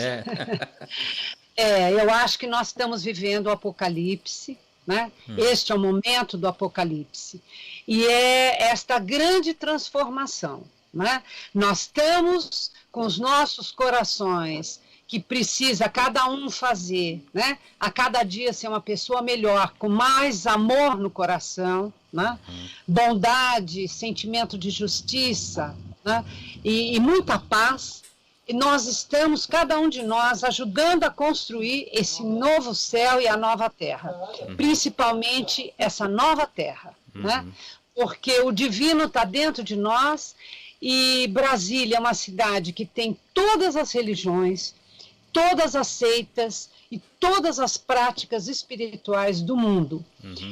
Eu acho que nós estamos vivendo o Apocalipse, né? Este é o momento do Apocalipse. E é esta grande transformação, né? Nós estamos com os nossos corações, que precisa cada um fazer, né? A cada dia ser uma pessoa melhor, com mais amor no coração, né? Bondade, sentimento de justiça, né? E muita paz. E nós estamos, cada um de nós, ajudando a construir esse novo céu e a nova terra. Principalmente essa nova terra, né? Porque o divino está dentro de nós e Brasília é uma cidade que tem todas as religiões, todas as seitas e todas as práticas espirituais do mundo.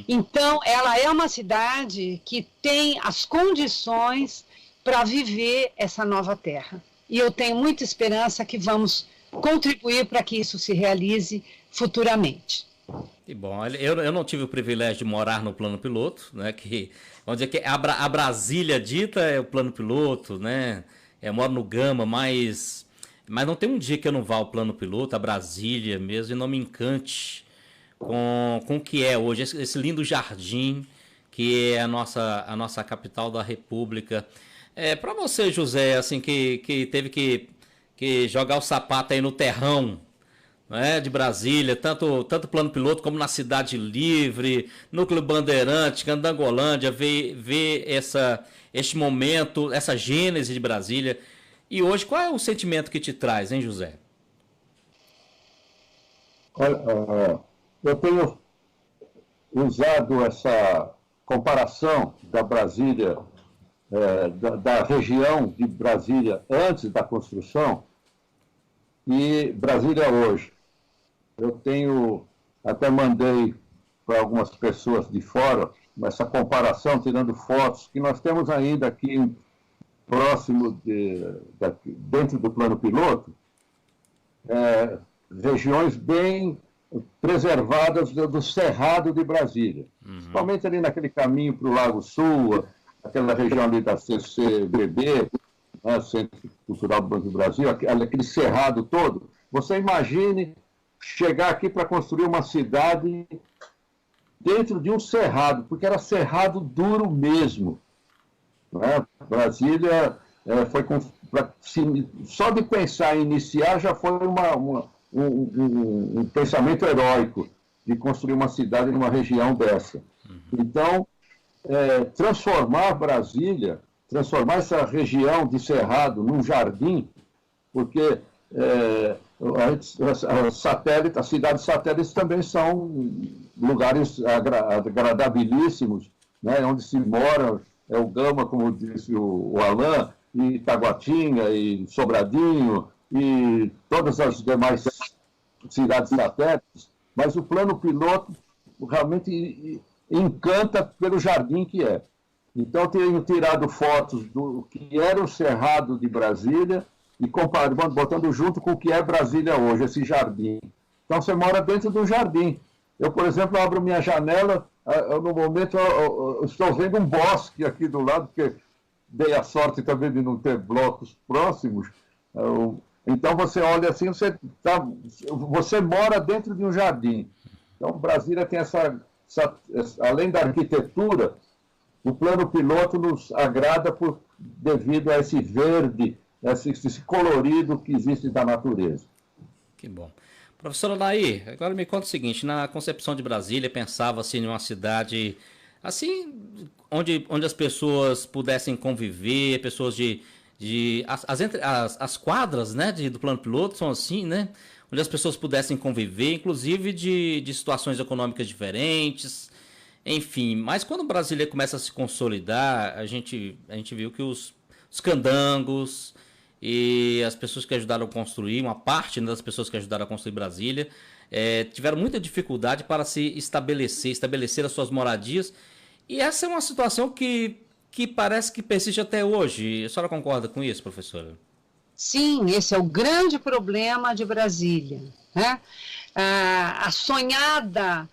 Então, ela é uma cidade que tem as condições para viver essa nova terra. E eu tenho muita esperança que vamos contribuir para que isso se realize futuramente. Que bom. Eu não tive o privilégio de morar no plano piloto, né? Vamos dizer que a Brasília dita é o plano piloto, né? Eu moro no Gama, mas não tem um dia que eu não vá ao plano piloto, a Brasília mesmo, e não me encante com o que é hoje, esse lindo jardim que é a nossa capital da República. Para você, José, assim, que teve que jogar o sapato aí no terrão, né, de Brasília, tanto plano piloto como na Cidade Livre, Núcleo Bandeirante, Candangolândia, ver este momento, essa gênese de Brasília. E hoje, qual é o sentimento que te traz, hein, José? Olha, eu tenho usado essa comparação da Brasília, da região de Brasília antes da construção e Brasília hoje. Eu até mandei para algumas pessoas de fora essa comparação, tirando fotos, que nós temos ainda aqui próximo, dentro do plano piloto, regiões bem preservadas do Cerrado de Brasília. Principalmente ali naquele caminho para o Lago Sul, aquela região ali da CCBB, né, Centro Cultural do Banco do Brasil, aquele cerrado todo. Você imagine chegar aqui para construir uma cidade dentro de um cerrado, porque era cerrado duro mesmo. Né? Brasília foi só de pensar em iniciar já foi um pensamento heróico de construir uma cidade numa região dessa. Então, transformar Brasília, transformar essa região de cerrado num jardim, porque as cidades satélites também são lugares agradabilíssimos, né, onde se mora, o Gama, como disse o Alain, e Taguatinga, e Sobradinho, e todas as demais cidades satélites, mas o plano piloto realmente encanta pelo jardim que é. Então, tenho tirado fotos do que era o Cerrado de Brasília e comparando, botando junto com o que é Brasília hoje, esse jardim. Então, você mora dentro do jardim. Eu, por exemplo, abro minha janela, no momento eu estou vendo um bosque aqui do lado, porque dei a sorte também de não ter blocos próximos. Então, você olha assim, você mora dentro de um jardim. Então, Brasília tem além da arquitetura, o plano piloto nos agrada devido a esse verde, esse colorido que existe da natureza. Que bom. Professor Anaí, agora me conta o seguinte, na concepção de Brasília, pensava-se em uma cidade assim, onde as pessoas pudessem conviver, pessoas as quadras, né, do plano piloto são assim, né, onde as pessoas pudessem conviver, inclusive de situações econômicas diferentes, enfim. Mas quando Brasília começa a se consolidar, a gente viu que os candangos e as pessoas que ajudaram a construir, uma parte, né, das pessoas que ajudaram a construir Brasília, tiveram muita dificuldade para se estabelecer as suas moradias. E essa é uma situação que parece que persiste até hoje. A senhora concorda com isso, professora? Sim, esse é o grande problema de Brasília, né? A sonhada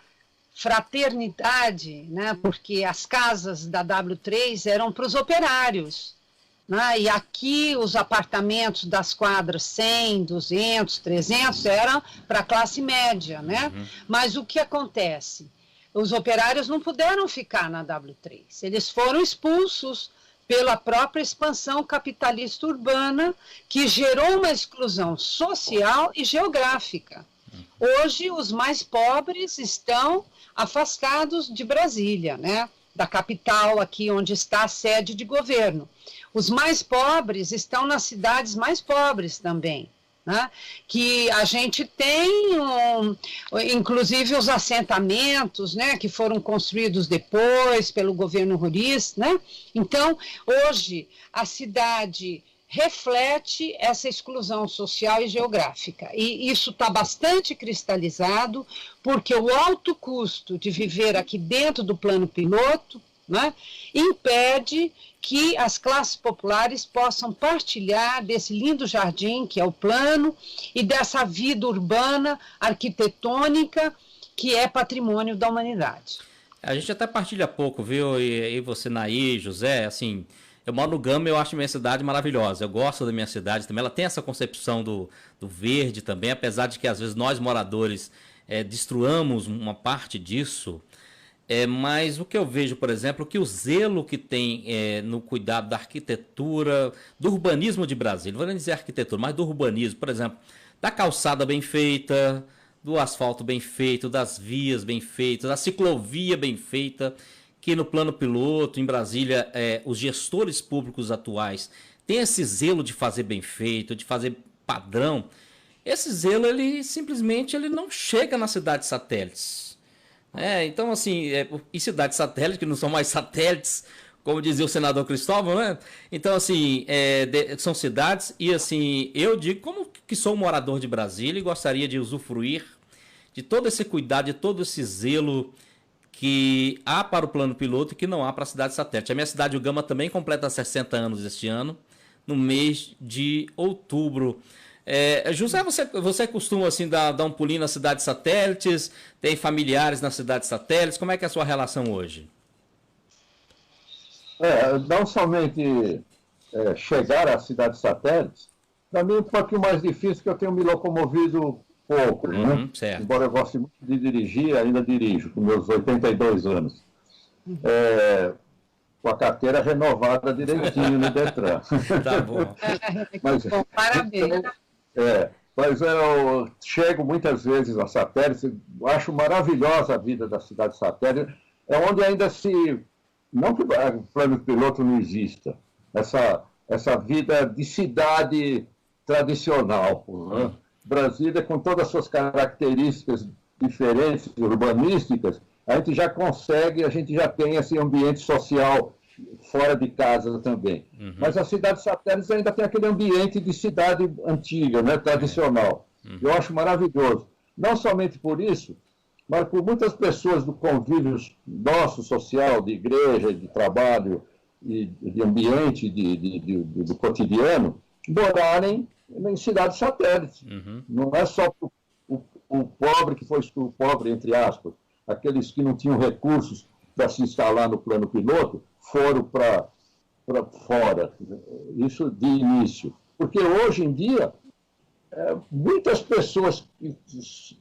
fraternidade, né? Porque as casas da W3 eram para os operários, né? E aqui os apartamentos das quadras 100, 200, 300 eram para a classe média, né? Mas o que acontece? Os operários não puderam ficar na W3, eles foram expulsos pela própria expansão capitalista urbana, que gerou uma exclusão social e geográfica. Hoje, os mais pobres estão afastados de Brasília, né? Da capital, aqui onde está a sede de governo. Os mais pobres estão nas cidades mais pobres também, né? Que a gente tem, inclusive, os assentamentos, né, que foram construídos depois pelo governo rurista, né? Então, hoje, a cidade reflete essa exclusão social e geográfica. E isso está bastante cristalizado, porque o alto custo de viver aqui dentro do plano piloto, né, impede que as classes populares possam partilhar desse lindo jardim que é o plano e dessa vida urbana, arquitetônica, que é patrimônio da humanidade. A gente até partilha pouco, viu? E você, Naí, José, assim, eu moro no Gama, eu acho minha cidade maravilhosa, eu gosto da minha cidade também, ela tem essa concepção do verde também, apesar de que às vezes nós moradores destruamos uma parte disso. Mas o que eu vejo, por exemplo, que o zelo que tem no cuidado da arquitetura, do urbanismo de Brasília, não vou nem dizer arquitetura, mas do urbanismo, por exemplo, da calçada bem feita, do asfalto bem feito, das vias bem feitas, da ciclovia bem feita, que no plano piloto, em Brasília, os gestores públicos atuais têm esse zelo de fazer bem feito, de fazer padrão. Esse zelo, ele simplesmente não chega nas cidades satélites. Então, assim, em cidades satélites, que não são mais satélites, como dizia o senador Cristóvão, né? Então, assim, são cidades e, assim, eu digo como que sou um morador de Brasília e gostaria de usufruir de todo esse cuidado, de todo esse zelo que há para o plano piloto e que não há para a cidade satélite. A minha cidade, o Gama, também completa 60 anos este ano, no mês de outubro. José, você costuma assim dar um pulinho nas cidades satélites? Tem familiares nas cidades satélites? Como é que é a sua relação hoje? Não somente chegar às cidades satélites, para mim é um pouquinho mais difícil, porque eu tenho me locomovido pouco, né? Certo. Embora eu goste muito de dirigir, ainda dirijo, com meus 82 anos. Com a carteira renovada direitinho no Detran. Tá bom. Mas, bom, parabéns. Mas eu chego muitas vezes a Satélite, acho maravilhosa a vida da cidade satélite, é onde ainda não que o plano piloto não exista, essa vida de cidade tradicional. Né? Brasília, com todas as suas características diferentes, urbanísticas, a gente já tem esse ambiente social fora de casa também. Mas a cidade satélite ainda tem aquele ambiente de cidade antiga, né, tradicional. Eu acho maravilhoso. Não somente por isso, mas por muitas pessoas do convívio nosso, social, de igreja, de trabalho, e de ambiente, do cotidiano, morarem em cidades satélites. Não é só o pobre que foi o pobre, entre aspas, aqueles que não tinham recursos para se instalar no plano piloto, foram para fora. Isso de início. Porque hoje em dia, muitas pessoas,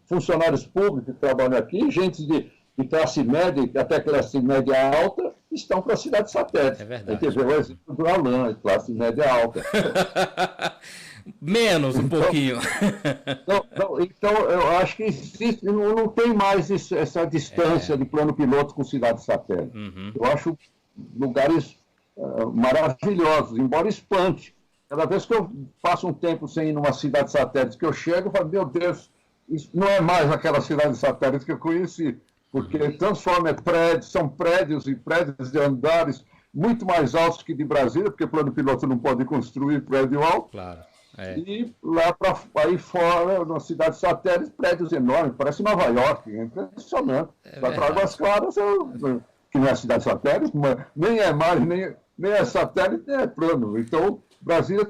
funcionários públicos que trabalham aqui, gente de classe média, até classe média alta, estão para a cidade satélite. É verdade. Tem que ver o exemplo do Alain, classe média alta. Menos um pouquinho. Então, eu acho que existe, não tem mais essa distância de plano piloto com cidade satélite. Eu acho lugares maravilhosos, embora espante. Cada vez que eu passo um tempo sem ir numa cidade satélite que eu chego, eu falo, meu Deus, isso não é mais aquela cidade satélite que eu conheci, porque transforma prédios, são prédios e prédios de andares muito mais altos que de Brasília, porque plano piloto não pode construir prédio alto. Claro. E lá aí fora, na cidade satélite, prédios enormes, parece Nova York, é impressionante. Vai para Águas Claras, que não é cidade satélite, nem é mar, nem é satélite, nem é plano. Então, Brasília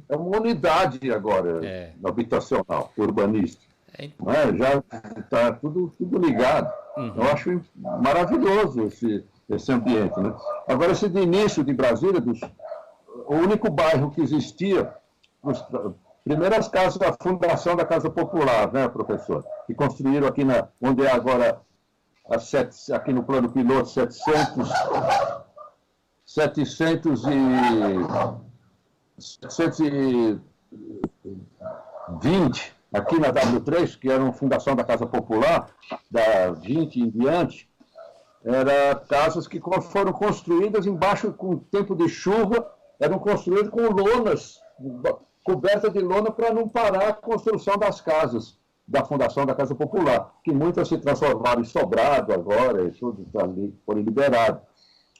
é uma unidade agora habitacional, urbanística. Já está tudo ligado. Eu acho maravilhoso esse ambiente. Né? Agora, esse de início de Brasília, o único bairro que existia, primeiro as casas da fundação da Casa Popular, né, professor? Que construíram aqui onde é agora, aqui no plano piloto, 720, aqui na W3, que era uma fundação da Casa Popular, da 20 em diante, eram casas que foram construídas embaixo, com tempo de chuva, eram construídas com lonas, coberta de lona para não parar a construção das casas da Fundação da Casa Popular, que muitas se transformaram em sobrado agora, e tudo ali foram liberados.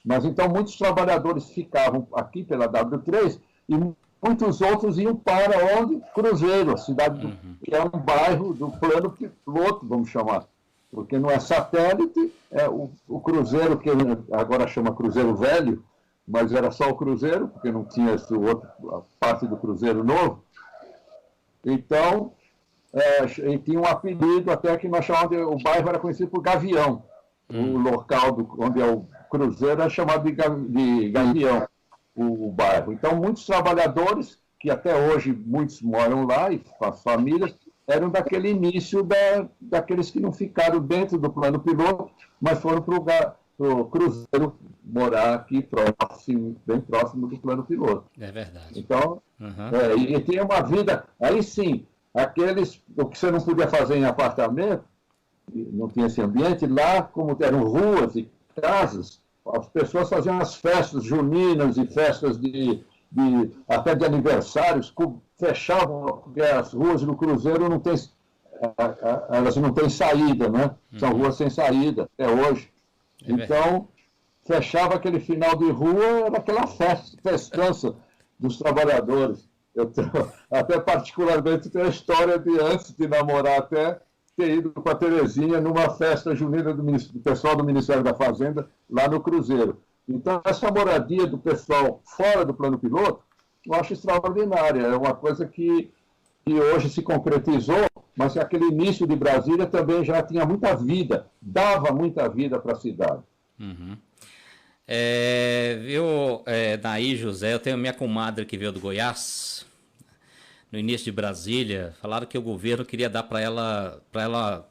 Mas então muitos trabalhadores ficavam aqui pela W3 e muitos outros iam para onde? Cruzeiro, a cidade que é um bairro do plano piloto, vamos chamar, porque não é satélite, é o Cruzeiro, que agora chama Cruzeiro Velho, mas era só o Cruzeiro, porque não tinha a parte do Cruzeiro Novo. Então, ele tinha um apelido, até que nós chamamos o bairro era conhecido por Gavião. O local onde é o Cruzeiro é chamado de Gavião, o bairro. Então, muitos trabalhadores, que até hoje muitos moram lá, e as famílias, eram daquele início daqueles que não ficaram dentro do plano piloto, mas foram para o Cruzeiro morar aqui bem próximo do plano piloto. É verdade. Então, e tem uma vida, aí sim, o que você não podia fazer em apartamento, não tinha esse ambiente, lá, como eram ruas e casas, as pessoas faziam as festas juninas e festas até de aniversários, fechavam, porque as ruas do Cruzeiro elas não têm saída, né? São ruas sem saída, até hoje. Então, fechava aquele final de rua, era aquela festança dos trabalhadores. Até particularmente tenho a história de antes de namorar até ter ido com a Terezinha numa festa junina do pessoal do Ministério da Fazenda, lá no Cruzeiro. Então, essa moradia do pessoal fora do plano piloto, eu acho extraordinária. É uma coisa que hoje se concretizou, mas aquele início de Brasília também já tinha muita vida, dava muita vida para a cidade. Naí José, eu tenho minha comadre que veio do Goiás, no início de Brasília, falaram que o governo queria dar para ela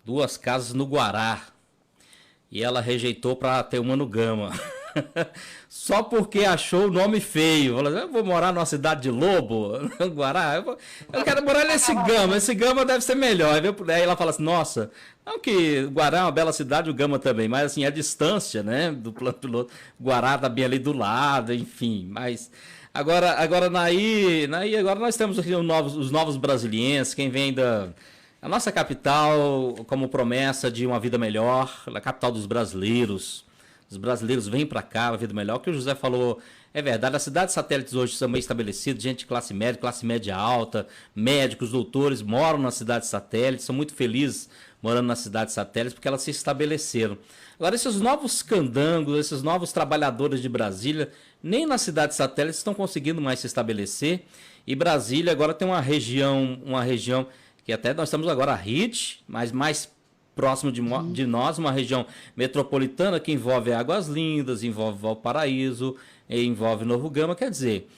2 casas no Guará. E ela rejeitou para ter uma no Gama. Só porque achou o nome feio. Falou, eu vou morar numa cidade de Lobo, no Guará. Eu quero morar nesse Gama. Esse Gama deve ser melhor. Aí ela fala assim, nossa, não que Guará é uma bela cidade, o Gama também. Mas assim, a distância, né, do plano piloto. Guará tá bem ali do lado, enfim. Mas agora Naí, agora nós temos aqui os novos brasilienses, quem vem a nossa capital como promessa de uma vida melhor, a capital dos brasileiros. Os brasileiros vêm para cá, uma vida melhor. O que o José falou é verdade. As cidades satélites hoje são bem estabelecidas, gente de classe média alta, médicos, doutores moram nas cidades satélites, são muito felizes morando nas cidades satélites porque elas se estabeleceram. Agora, esses novos candangos, esses novos trabalhadores de Brasília, nem nas cidades satélites estão conseguindo mais se estabelecer. E Brasília agora tem uma região que até nós estamos agora a RIT, mas mais próximo de nós, uma região metropolitana que envolve Águas Lindas, envolve Valparaíso, envolve Novo Gama. Quer dizer,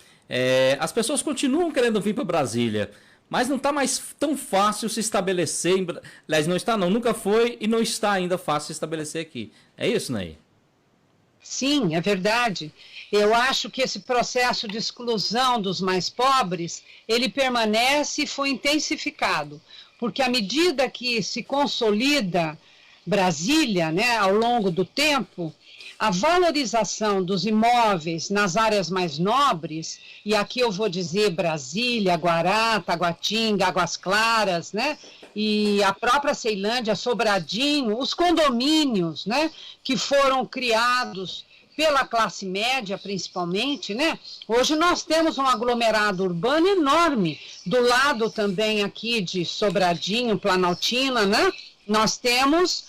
as pessoas continuam querendo vir para Brasília, mas não está mais tão fácil se estabelecer. Aliás, não está não, nunca foi e não está ainda fácil se estabelecer aqui. É isso, Naí? Sim, é verdade. Eu acho que esse processo de exclusão dos mais pobres, ele permanece e foi intensificado. Porque à medida que se consolida Brasília, né, ao longo do tempo, a valorização dos imóveis nas áreas mais nobres, e aqui eu vou dizer Brasília, Guará, Taguatinga, Águas Claras, né, e a própria Ceilândia, Sobradinho, os condomínios, né, que foram criados pela classe média, principalmente, né? Hoje nós temos um aglomerado urbano enorme, do lado também aqui de Sobradinho, Planaltina, né? Nós temos,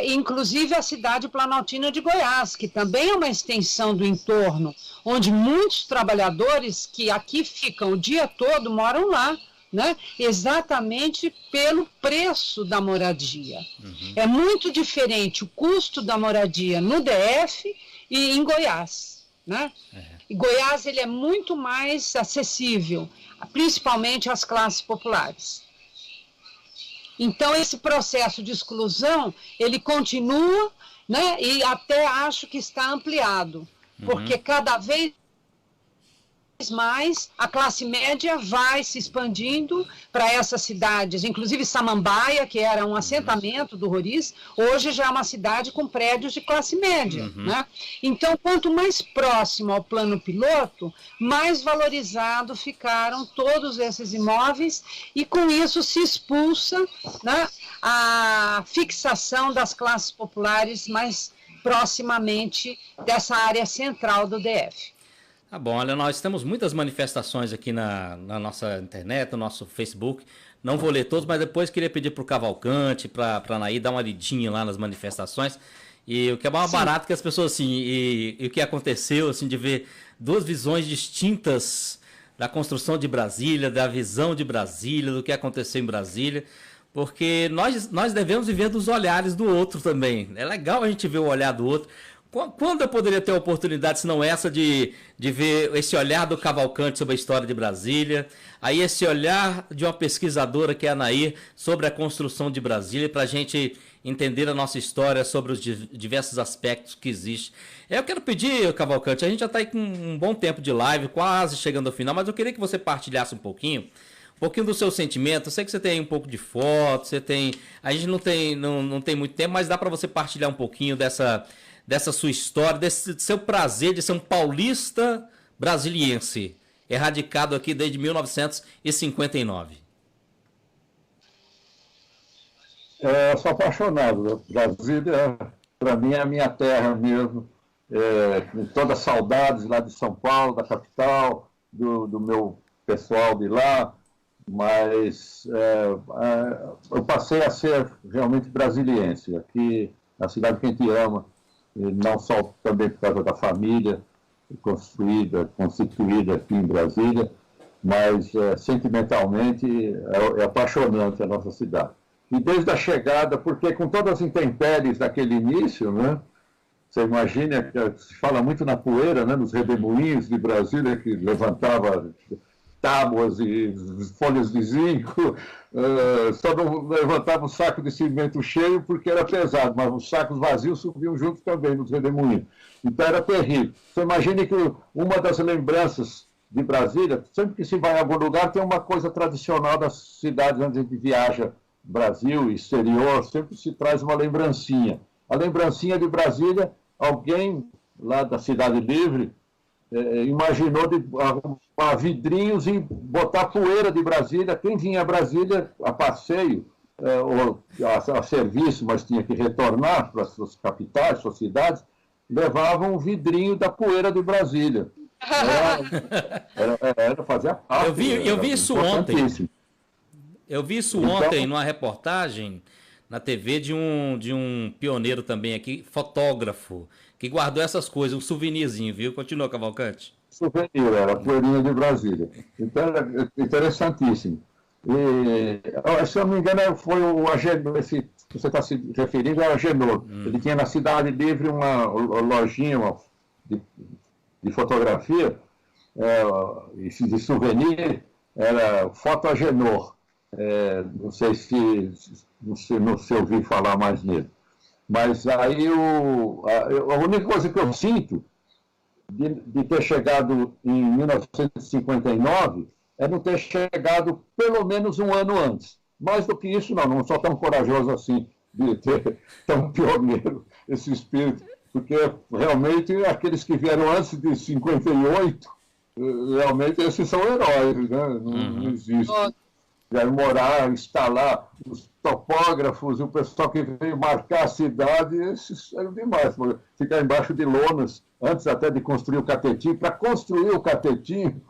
inclusive, a cidade planaltina de Goiás, que também é uma extensão do entorno, onde muitos trabalhadores que aqui ficam o dia todo moram lá, né? Exatamente pelo preço da moradia. Uhum. É muito diferente o custo da moradia no DF e em Goiás, né? E Goiás ele é muito mais acessível, principalmente às classes populares. Então esse processo de exclusão ele continua, né? E até acho que está ampliado, porque cada vez mais a classe média vai se expandindo para essas cidades, inclusive Samambaia, que era um assentamento do Roriz, hoje já é uma cidade com prédios de classe média, né? Então, quanto mais próximo ao plano piloto, mais valorizado ficaram todos esses imóveis e com isso se expulsa, né, a fixação das classes populares mais proximamente dessa área central do DF. Tá bom, olha, nós temos muitas manifestações aqui na nossa internet, no nosso Facebook. Não vou ler todos, mas depois queria pedir para o Cavalcante, para a Naí, dar uma lidinha lá nas manifestações. E o que é mais barato que as pessoas, assim, e o que aconteceu, assim, de ver 2 visões distintas da construção de Brasília, da visão de Brasília, do que aconteceu em Brasília. Porque nós devemos viver dos olhares do outro também. É legal a gente ver o olhar do outro. Quando eu poderia ter a oportunidade, se não essa, de ver esse olhar do Cavalcante sobre a história de Brasília, aí esse olhar de uma pesquisadora que é a Nair sobre a construção de Brasília, para a gente entender a nossa história sobre os diversos aspectos que existem. Eu quero pedir, Cavalcante, a gente já está aí com um bom tempo de live, quase chegando ao final, mas eu queria que você partilhasse um pouquinho do seu sentimento. Eu sei que você tem um pouco de foto, a gente não tem muito tempo, mas dá para você partilhar um pouquinho dessa sua história, desse seu prazer de ser um paulista brasiliense, radicado aqui desde 1959. Eu sou apaixonado. Brasília, para mim, é a minha terra mesmo. Com todas as saudades lá de São Paulo, da capital, do meu pessoal de lá, mas eu passei a ser realmente brasiliense. Aqui, na cidade que a gente ama, não só também por causa da família constituída aqui em Brasília, mas sentimentalmente é apaixonante a nossa cidade. E desde a chegada, porque com todas as intempéries daquele início, né, você imagina, se fala muito na poeira, né, nos redemoinhos de Brasília que levantava tábuas e folhas de zinco, só não levantava um saco de cimento cheio porque era pesado, mas os sacos vazios subiam junto também nos redemoinhos. Então era terrível. Você imagine que uma das lembranças de Brasília, sempre que se vai a algum lugar, tem uma coisa tradicional das cidades onde a gente viaja, Brasil, exterior, sempre se traz uma lembrancinha. A lembrancinha de Brasília, alguém lá da Cidade Livre imaginou de arrumar vidrinhos e botar poeira de Brasília. Quem vinha a Brasília a passeio, ou a serviço, mas tinha que retornar para as suas capitais, suas cidades, levavam um vidrinho da poeira de Brasília. Era fazer parte. Eu vi isso ontem. Eu vi isso ontem numa reportagem na TV de um pioneiro também aqui, fotógrafo, que guardou essas coisas, um souvenirzinho, viu? Continua, Cavalcante. Souvenir, era a poeirinha de Brasília. Então, era interessantíssimo. E, se eu não me engano, foi o Agenor, esse que você está se referindo, é o Agenor. Ele tinha na Cidade Livre uma lojinha de fotografia, de souvenir, era Foto Agenor. Não sei se ouvi falar mais nele. Mas aí a única coisa que eu sinto de ter chegado em 1959 é não ter chegado pelo menos um ano antes. Mais do que isso, não sou tão corajoso assim de ter tão pioneiro esse espírito, porque realmente aqueles que vieram antes de 58, realmente esses são heróis, né? Não existe. Vieram morar, instalar, os topógrafos, o pessoal que veio marcar a cidade, esses eram demais. Ficar embaixo de lonas, antes até de construir o catetinho. Para construir o catetinho,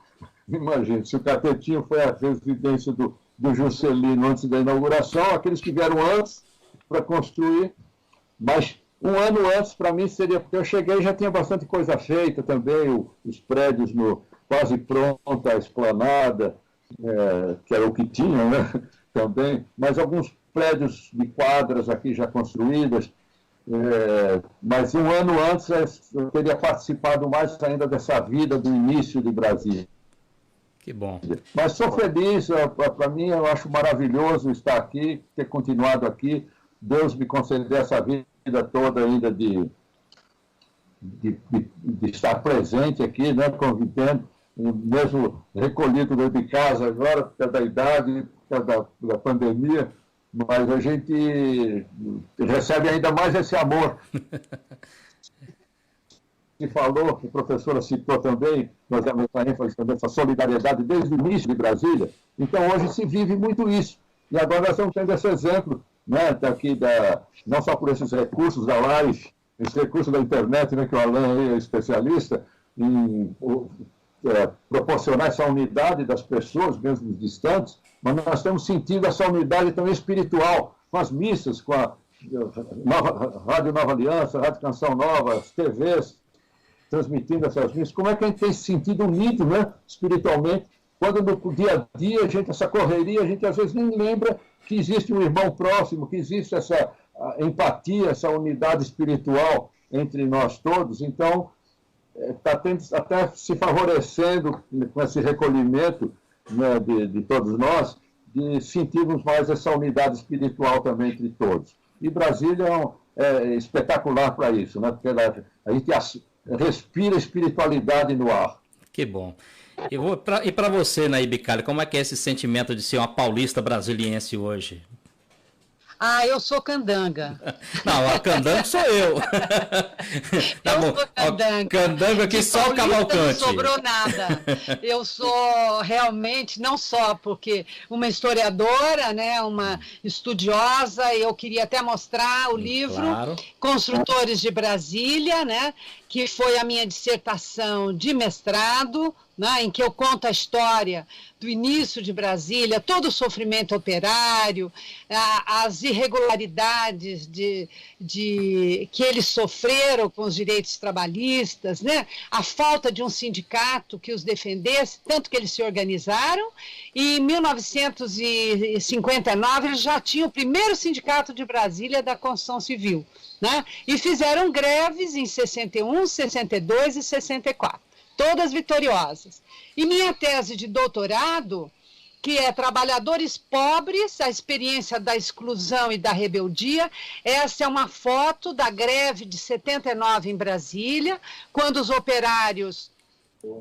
imagine, se o catetinho foi a residência do Juscelino antes da inauguração, aqueles que vieram antes para construir, mas um ano antes, para mim, seria, porque eu cheguei e já tinha bastante coisa feita também, os prédios quase pronta, a esplanada, que era o que tinha, né? Também, mas alguns prédios de quadras aqui já construídas, mas um ano antes eu teria participado mais ainda dessa vida do início de Brasília. Que bom. Mas sou feliz, para mim eu acho maravilhoso estar aqui, ter continuado aqui, Deus me conceder essa vida toda ainda de estar presente aqui, né, convivendo, mesmo recolhido dentro de casa agora, por causa da idade, por causa da pandemia, mas a gente recebe ainda mais esse amor. Que falou, que a professora citou também, nós damos a ênfase também, essa solidariedade desde o início de Brasília. Então, hoje se vive muito isso. E agora nós estamos tendo esse exemplo, né, daqui não só por esses recursos da live, esse recurso da internet, né, que o Alain é especialista, em proporcionar essa unidade das pessoas, mesmo distantes, mas nós estamos sentindo essa unidade também espiritual, com as missas, com a Rádio Nova Aliança, Rádio Canção Nova, as TVs, transmitindo essas missas. Como é que a gente tem se sentido unido, né, espiritualmente, quando no dia a dia, essa correria, a gente às vezes nem lembra que existe um irmão próximo, que existe essa empatia, essa unidade espiritual entre nós todos. Então, está até se favorecendo com esse recolhimento, né, de todos nós, de sentirmos mais essa unidade espiritual também entre todos. E Brasília é espetacular para isso, né, porque a gente respira espiritualidade no ar. Que bom. E para você, Naíbe Calha, como é que é esse sentimento de ser uma paulista brasiliense hoje? Eu sou candanga. Não, a candanga sou eu. Eu sou candanga. Candanga aqui só o Cavalcante. Não sobrou nada. Eu sou realmente, não só porque uma historiadora, né, uma estudiosa, eu queria até mostrar o livro, claro. Construtores de Brasília, né, que foi a minha dissertação de mestrado, né, em que eu conto a história do início de Brasília, todo o sofrimento operário, as irregularidades que eles sofreram com os direitos trabalhistas, né, a falta de um sindicato que os defendesse, tanto que eles se organizaram, e em 1959 eles já tinham o primeiro sindicato de Brasília da construção civil, né, e fizeram greves em 61, 62 e 64. todas vitoriosas. E minha tese de doutorado, que é Trabalhadores Pobres, a experiência da exclusão e da rebeldia. Essa é uma foto da greve de 79 em Brasília, quando os operários,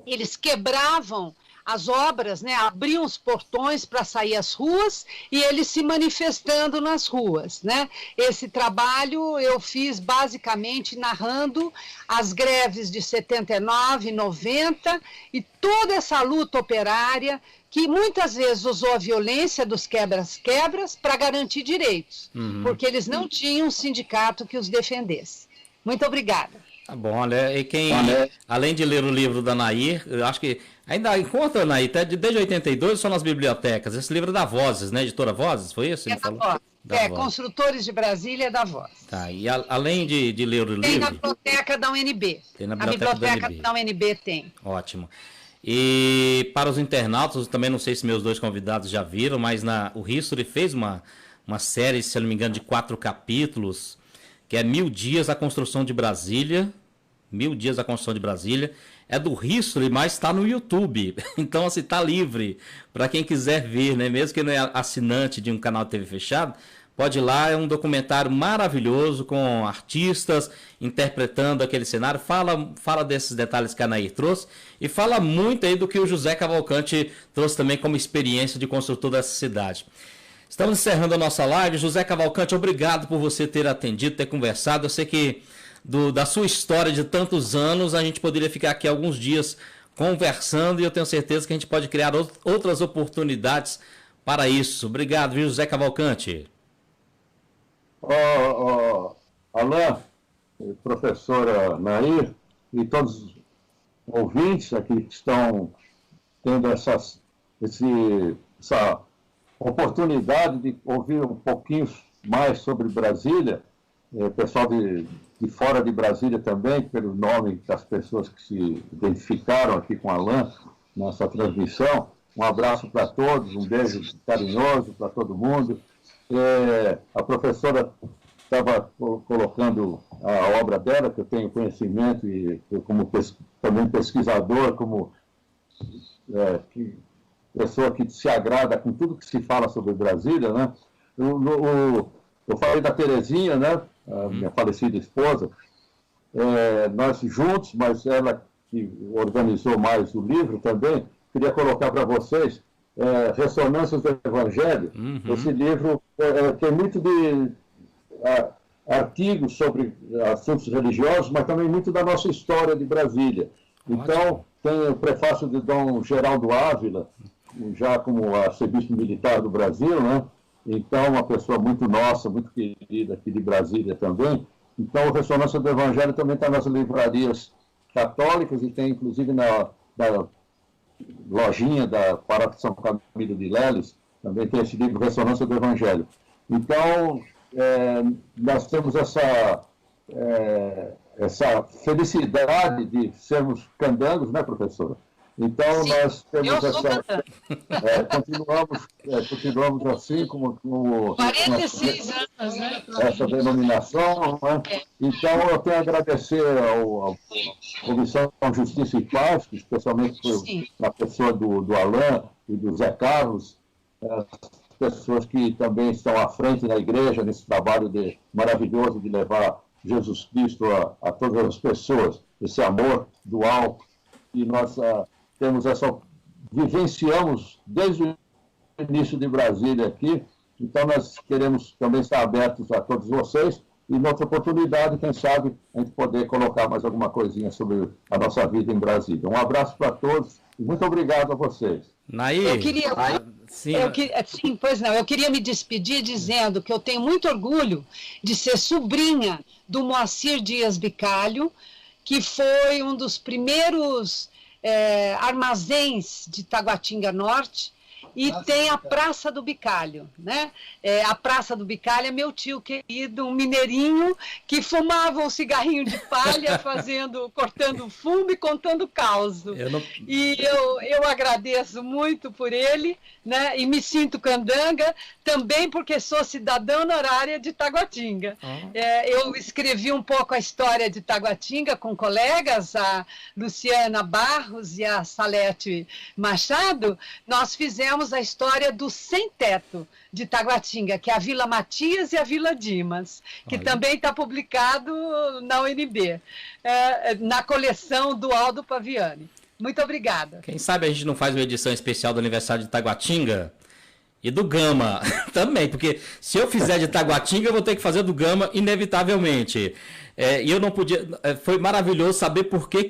eles quebravam as obras, né, abriam os portões para sair às ruas e eles se manifestando nas ruas, né? Esse trabalho eu fiz basicamente narrando as greves de 79, 90 e toda essa luta operária que muitas vezes usou a violência dos quebras-quebras para garantir direitos, porque eles não tinham um sindicato que os defendesse. Muito obrigada. Tá bom, olha, e quem, além de ler o livro da Nair, eu acho que ainda encontra, Nair, desde 82, só nas bibliotecas, esse livro da Vozes, né, editora Vozes, foi isso? Construtores de Brasília é da Voz. Tá, e além de ler o livro... Tem na biblioteca da UNB. Tem na biblioteca da UNB tem. Ótimo. E para os internautas, também não sei se meus dois convidados já viram, mas o History fez uma série, se eu não me engano, de 4 capítulos, que é 1000 Dias a Construção de Brasília. 1000 Dias a Construção de Brasília. É do History, mas está no YouTube. Então, assim, está livre para quem quiser ver, né? Mesmo que não é assinante de um canal de TV fechado, pode ir lá. É um documentário maravilhoso com artistas interpretando aquele cenário. Fala desses detalhes que a Nair trouxe e fala muito aí do que o José Cavalcante trouxe também como experiência de construtor dessa cidade. Estamos encerrando a nossa live. José Cavalcante, obrigado por você ter atendido, ter conversado. Eu sei que da sua história de tantos anos, a gente poderia ficar aqui alguns dias conversando e eu tenho certeza que a gente pode criar outras oportunidades para isso. Obrigado, viu, José Cavalcante? Alain, professora Nair e todos os ouvintes aqui que estão tendo essa oportunidade de ouvir um pouquinho mais sobre Brasília, pessoal de fora de Brasília também, pelo nome das pessoas que se identificaram aqui com Alain nessa transmissão. Um abraço para todos, um beijo carinhoso para todo mundo. A professora estava colocando a obra dela, que eu tenho conhecimento, e eu como também pesquisador, como pessoa que se agrada com tudo que se fala sobre Brasília, né? Eu falei da Terezinha, né? A minha falecida esposa, nós juntos, mas ela que organizou mais o livro também, queria colocar para vocês Ressonâncias do Evangelho. Esse livro tem muito de artigos sobre assuntos religiosos, mas também muito da nossa história de Brasília. Então, tem o prefácio de Dom Geraldo Ávila, já como arcebispo militar do Brasil, né? Então, uma pessoa muito nossa, muito querida aqui de Brasília também. Então, o Ressonância do Evangelho também está nas livrarias católicas e tem, inclusive, na lojinha da Paróquia São Camilo de Leles, também tem esse livro, Ressonância do Evangelho. Então, nós temos essa felicidade de sermos candangos, né, professora? Então, sim, nós temos continuamos assim, como 46 anos, né? Essa denominação, né? Então, eu tenho a agradecer à Comissão Justiça e Paz, especialmente na pessoa do Alain e do Zé Carlos, as pessoas que também estão à frente da igreja nesse trabalho maravilhoso de levar Jesus Cristo a todas as pessoas, esse amor dual, e nós vivenciamos desde o início de Brasília aqui. Então nós queremos também estar abertos a todos vocês e, noutra oportunidade, quem sabe, a gente poder colocar mais alguma coisinha sobre a nossa vida em Brasília. Um abraço para todos e muito obrigado a vocês. Nair, eu queria me despedir dizendo que eu tenho muito orgulho de ser sobrinha do Moacir Dias Bicalho, que foi um dos primeiros armazéns de Taguatinga Norte, e tem a Praça do Bicalho, né? A Praça do Bicalho é meu tio querido, um mineirinho que fumava um cigarrinho de palha, cortando fumo e contando caos. E eu agradeço muito por ele, né? E me sinto candanga também porque sou cidadã honorária de Taguatinga. Eu escrevi um pouco a história de Taguatinga com colegas, a Luciana Barros e a Salete Machado. Nós fizemos a história do Sem Teto de Taguatinga, que é a Vila Matias e a Vila Dimas, que também está publicado na UNB, na coleção do Aldo Paviani. Muito obrigada. Quem sabe a gente não faz uma edição especial do aniversário de Taguatinga e do Gama também, porque se eu fizer de Taguatinga, eu vou ter que fazer do Gama, inevitavelmente. E eu não podia... Foi maravilhoso saber por que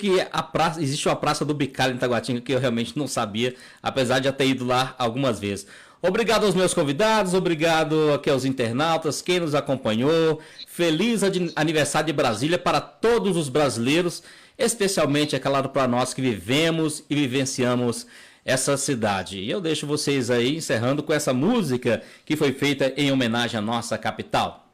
existe uma Praça do Bicalho em Taguatinga, que eu realmente não sabia, apesar de já ter ido lá algumas vezes. Obrigado aos meus convidados, obrigado aqui aos internautas, quem nos acompanhou. Feliz aniversário de Brasília para todos os brasileiros, especialmente, é claro, para nós que vivemos e vivenciamos essa cidade. E eu deixo vocês aí encerrando com essa música que foi feita em homenagem à nossa capital.